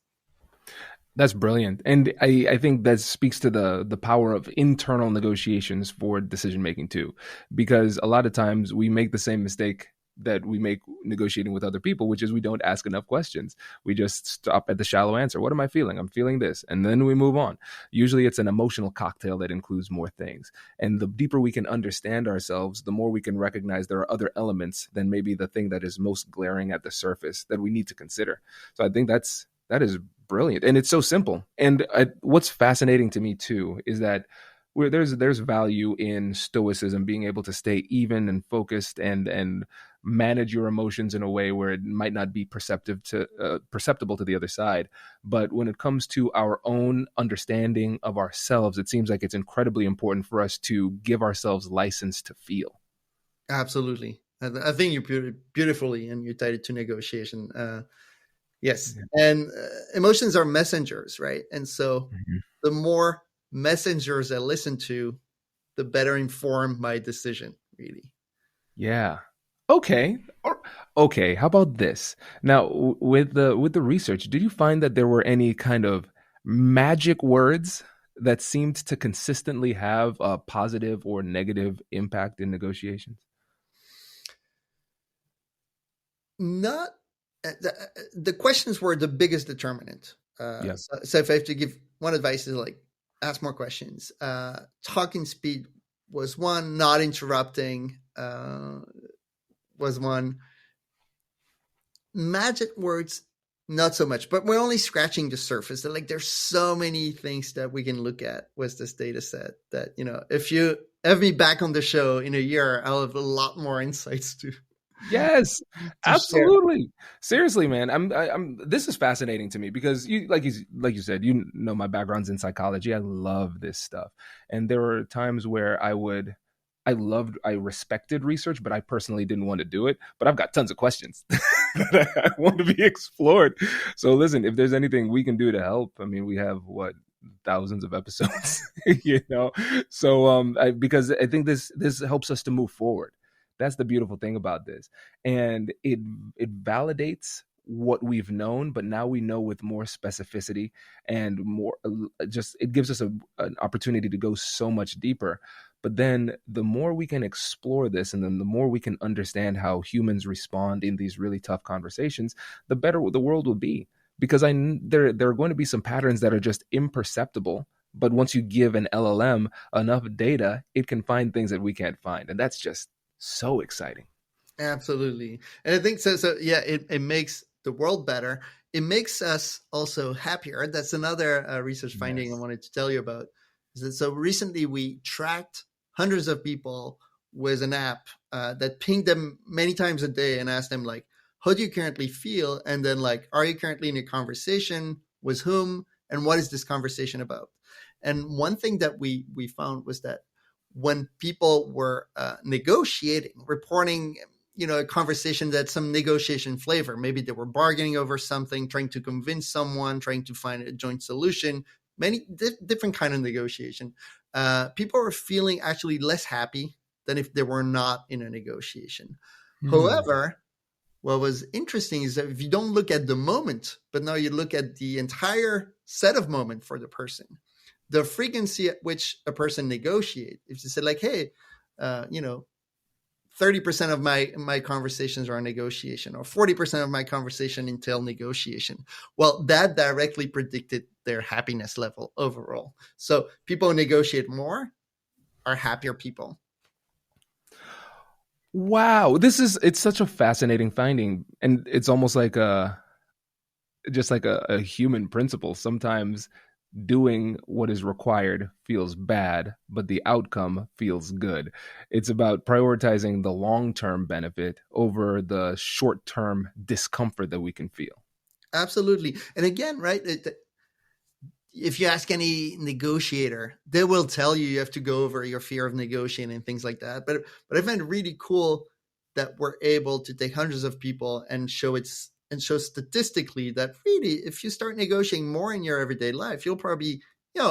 That's brilliant. And I think that speaks to the power of internal negotiations for decision making too, because a lot of times we make the same mistake that we make negotiating with other people, which is we don't ask enough questions. We just stop at the shallow answer. What am I feeling? I'm feeling this. And then we move on. Usually it's an emotional cocktail that includes more things. And the deeper we can understand ourselves, the more we can recognize there are other elements than maybe the thing that is most glaring at the surface that we need to consider. So I think that is brilliant. And it's so simple. And what's fascinating to me too is that there's value in stoicism, being able to stay even and focused and manage your emotions in a way where it might not be perceptible to the other side. But when it comes to our own understanding of ourselves, it seems like it's incredibly important for us to give ourselves license to feel. Absolutely. I think you put it beautifully, and you tied it to negotiation. Yes. Yeah. And emotions are messengers, right? And so the more messengers I listen to, the better informed my decision, really. Yeah. Okay. How about this? Now, with the research, did you find that there were any kind of magic words that seemed to consistently have a positive or negative impact in negotiations? Not the questions were the biggest determinant. Yeah. So if I have to give one advice, is like ask more questions. Talking speed was one. Not interrupting was one. Magic words, not so much, but we're only scratching the surface. Like there's so many things that we can look at with this data set that, if you have me back on the show in a year, I'll have a lot more insights to. Yes, absolutely. Seriously, man. I'm this is fascinating to me because you said, my background's in psychology. I love this stuff. And there were times where I I respected research, but I personally didn't want to do it. But I've got tons of questions that I want to be explored. So listen, if there's anything we can do to help, I mean, we have thousands of episodes, So because I think this helps us to move forward. That's the beautiful thing about this, and it validates what we've known, but now we know with more specificity and more. Just it gives us an opportunity to go so much deeper. But then the more we can explore this, and then the more we can understand how humans respond in these really tough conversations, the better the world will be. Because there are going to be some patterns that are just imperceptible. But once you give an LLM enough data, it can find things that we can't find. And that's just so exciting. Absolutely. And I think so yeah, it makes the world better. It makes us also happier. That's another research finding I wanted to tell you about. Is that so recently we tracked hundreds of people with an app that pinged them many times a day and asked them like, how do you currently feel? And then like, are you currently in a conversation with whom? And what is this conversation about? And one thing that we found was that when people were negotiating, reporting, a conversation that's some negotiation flavor, maybe they were bargaining over something, trying to convince someone, trying to find a joint solution, many different kind of negotiation. People are feeling actually less happy than if they were not in a negotiation. However, what was interesting is that if you don't look at the moment, but now you look at the entire set of moment for the person, the frequency at which a person negotiate, if you say like, hey, 30% of my conversations are negotiation, or 40% of my conversation entail negotiation. Well, that directly predicted their happiness level overall. So people who negotiate more are happier people. Wow. It's such a fascinating finding. And it's almost like a human principle. Sometimes doing what is required feels bad, but the outcome feels good. It's about prioritizing the long-term benefit over the short-term discomfort that we can feel. Absolutely. And again, right, if you ask any negotiator, they will tell you have to go over your fear of negotiating and things like that. But I find it really cool that we're able to take hundreds of people and show statistically that really, if you start negotiating more in your everyday life, you'll probably,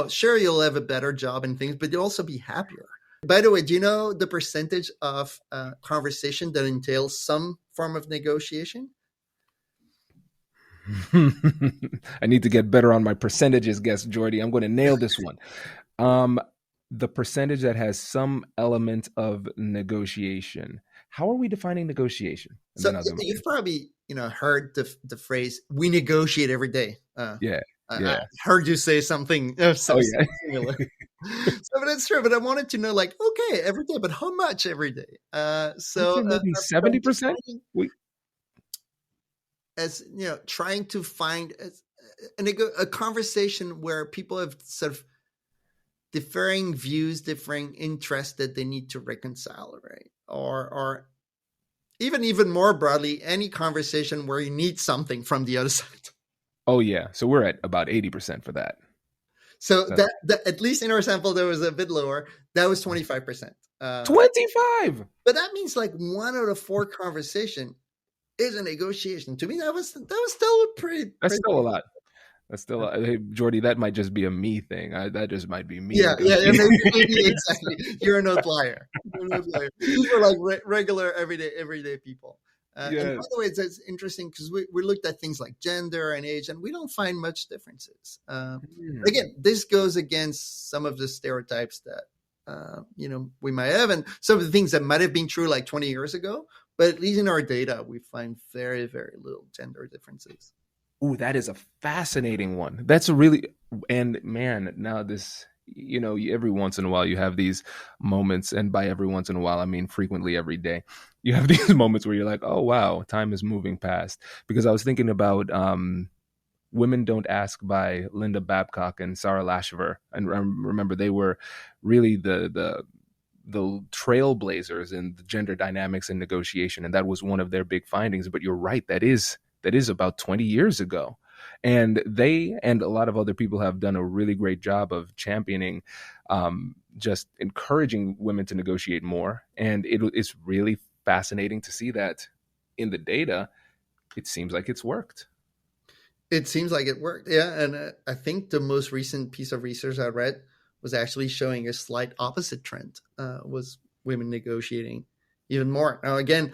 sure, you'll have a better job and things, but you'll also be happier. By the way, do you know the percentage of conversation that entails some form of negotiation? I need to get better on my percentages, guest Jordy. I'm going to nail this one. The percentage that has some element of negotiation. How are we defining negotiation? So you've probably heard the phrase "we negotiate every day." Yeah. I heard you say something similar. So, but it's true. But I wanted to know, like, okay, every day, but how much every day? So maybe 70%. As trying to find a conversation where people have sort of differing views, differing interests that they need to reconcile, right? Or even more broadly, any conversation where you need something from the other side. Oh yeah, so we're at about 80% for that. So that at least in our sample, there was a bit lower. That was 25%. 25. But that means like 1 out of 4 conversation is a negotiation. To me, that was still pretty. That's still a lot. That's still, hey, Jordy, that might just be a me thing. That just might be me. Yeah, maybe exactly. You're an outlier. These were like regular, everyday people. And by the way, it's interesting because we looked at things like gender and age, and we don't find much differences. Again, this goes against some of the stereotypes that we might have, and some of the things that might have been true like 20 years ago. But at least in our data, we find very, very little gender differences. Ooh, that is a fascinating one. That's a really, and man, now this, every once in a while you have these moments, and by every once in a while, I mean frequently every day, you have these moments where you're like, oh, wow, time is moving past. Because I was thinking about Women Don't Ask by Linda Babcock and Sarah Lashiver. And remember, they were really the trailblazers in the gender dynamics and negotiation. And that was one of their big findings. But you're right, that is about 20 years ago. And they and a lot of other people have done a really great job of championing, just encouraging women to negotiate more. And it's really fascinating to see that in the data, it seems like it's worked. It seems like it worked. Yeah. And I think the most recent piece of research I read was actually showing a slight opposite trend, was women negotiating even more. Now, again,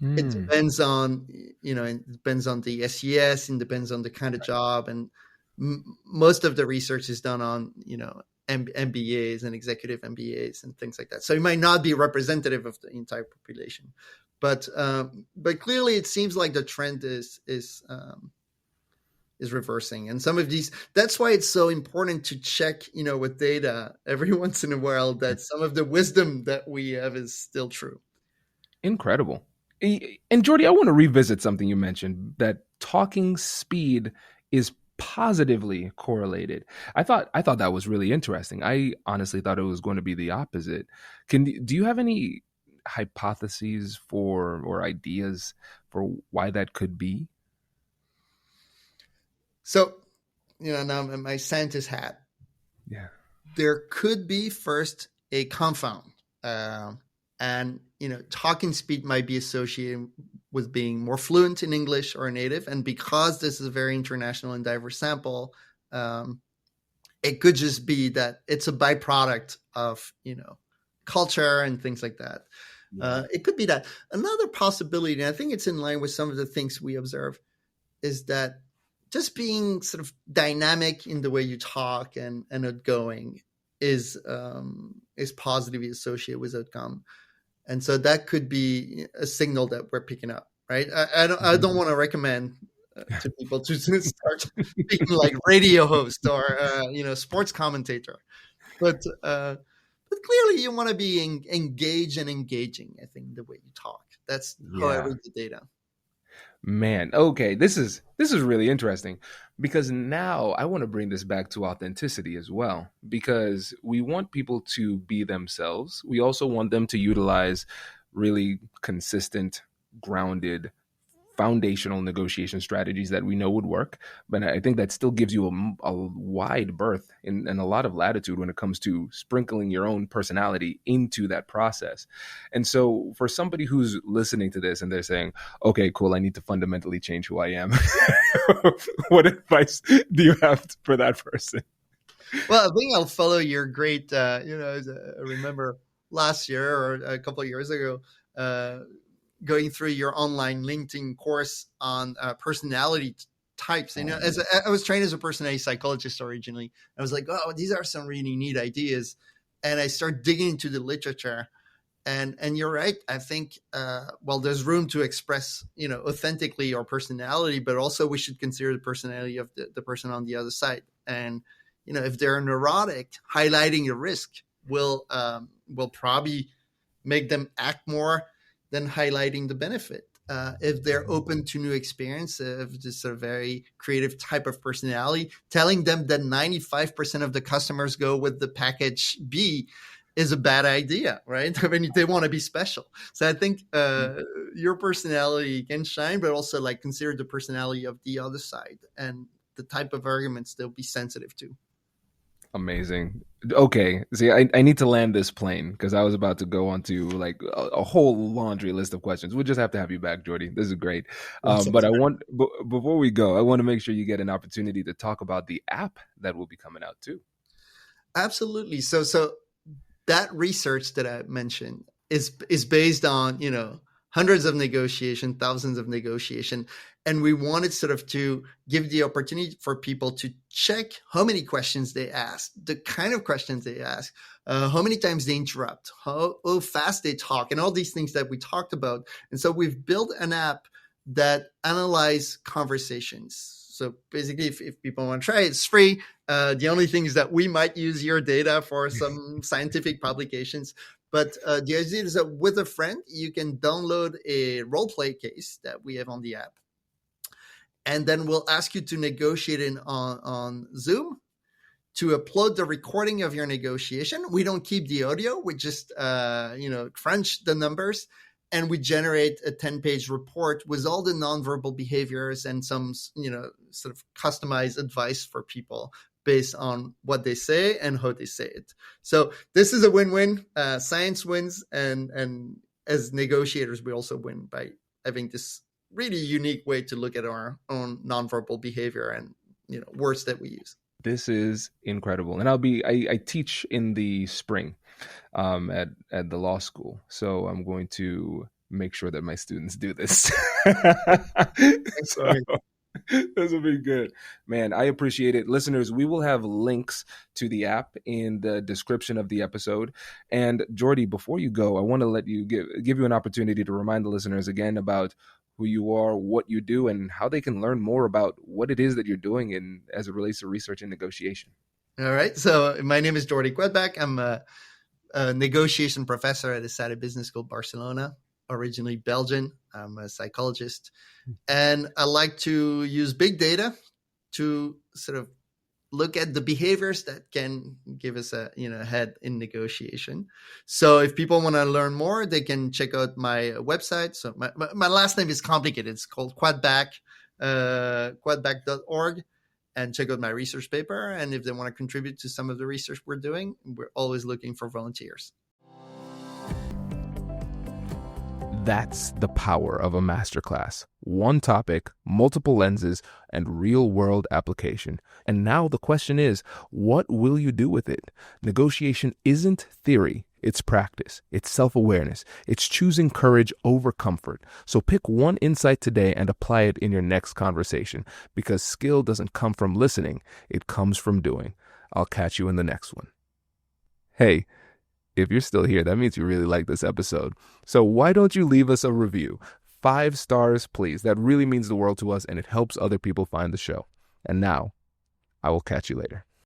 it depends on, it depends on the SES and depends on the kind of job. And most of the research is done on, MBAs and executive MBAs and things like that. So it might not be representative of the entire population, but clearly it seems like the trend is reversing. And some of these, that's why it's so important to check, with data every once in a while, that some of the wisdom that we have is still true. Incredible. And Jordy, I want to revisit something you mentioned, that talking speed is positively correlated. I thought that was really interesting. I honestly thought it was going to be the opposite. Do you have any hypotheses or ideas for why that could be? So, now my scientist hat. Yeah. There could be first a confound. And, talking speed might be associated with being more fluent in English or native. And because this is a very international and diverse sample, it could just be that it's a byproduct of, culture and things like that. Yeah. It could be that. Another possibility, and I think it's in line with some of the things we observe, is that just being sort of dynamic in the way you talk and outgoing is positively associated with outcome. And so that could be a signal that we're picking up, right? I don't want to recommend to people to start speaking like radio host or sports commentator, but clearly you want to be engaged and engaging. I think the way you talk, that's how I read the data. Man, okay, this is really interesting, because now I want to bring this back to authenticity as well, because we want people to be themselves. We also want them to utilize really consistent, grounded, foundational negotiation strategies that we know would work. But I think that still gives you a wide berth and a lot of latitude when it comes to sprinkling your own personality into that process. And so for somebody who's listening to this and they're saying, okay, cool, I need to fundamentally change who I am. What advice do you have for that person? Well, I think I'll follow your great, I remember last year or a couple of years ago, going through your online LinkedIn course on personality types. As I was trained as a personality psychologist originally, I was like, oh, these are some really neat ideas. And I started digging into the literature. And you're right. I think, there's room to express, authentically your personality, but also we should consider the personality of the person on the other side. And, if they're neurotic, highlighting the risk will probably make them act more than highlighting the benefit. If they're open to new experience, if this a very creative type of personality, telling them that 95% of the customers go with the package B is a bad idea, right? I mean, they want to be special. So I think your personality can shine, but also consider the personality of the other side and the type of arguments they'll be sensitive to. Amazing. Okay. See, I need to land this plane because I was about to go on to a whole laundry list of questions. We'll just have to have you back, Jordy. This is great. But before we go, I want to make sure you get an opportunity to talk about the app that will be coming out too. Absolutely. So that research that I mentioned is based on, hundreds of negotiation, thousands of negotiation. And we wanted sort of to give the opportunity for people to check how many questions they ask, the kind of questions they ask, how many times they interrupt, how fast they talk, and all these things that we talked about. And so we've built an app that analyzes conversations. So basically, if people want to try it, it's free. The only thing is that we might use your data for some scientific publications. But the idea is that with a friend, you can download a role play case that we have on the app. And then we'll ask you to negotiate on Zoom, to upload the recording of your negotiation. We don't keep the audio. We just, crunch the numbers. And we generate a 10-page report with all the nonverbal behaviors and some, sort of customize advice for people based on what they say and how they say it. So this is a win-win. Science wins, and as negotiators, we also win by having this really unique way to look at our own nonverbal behavior and words that we use. This is incredible. And I teach in the spring at the law school. So I'm going to make sure that my students do this. So, this will be good. Man, I appreciate it. Listeners, we will have links to the app in the description of the episode. And Jordy, before you go, I want to let you give you an opportunity to remind the listeners again about who you are, what you do, and how they can learn more about what it is that you're doing as it relates to research and negotiation. All right. So my name is Jordy Quedbach. I'm a negotiation professor at the Salle Business School, Barcelona, originally Belgian. I'm a psychologist. And I like to use big data to sort of look at the behaviors that can give us a head in negotiation. So if people want to learn more, they can check out my website. So my last name is complicated. It's called Quedbach, quedbach.org, and check out my research paper. And if they want to contribute to some of the research we're doing, we're always looking for volunteers. That's the power of a masterclass. One topic, multiple lenses, and real-world application. And now the question is, what will you do with it? Negotiation isn't theory. It's practice. It's self-awareness. It's choosing courage over comfort. So pick one insight today and apply it in your next conversation, because skill doesn't come from listening. It comes from doing. I'll catch you in the next one. Hey, if you're still here, that means you really like this episode. So why don't you leave us a review? 5 stars, please. That really means the world to us, and it helps other people find the show. And now, I will catch you later.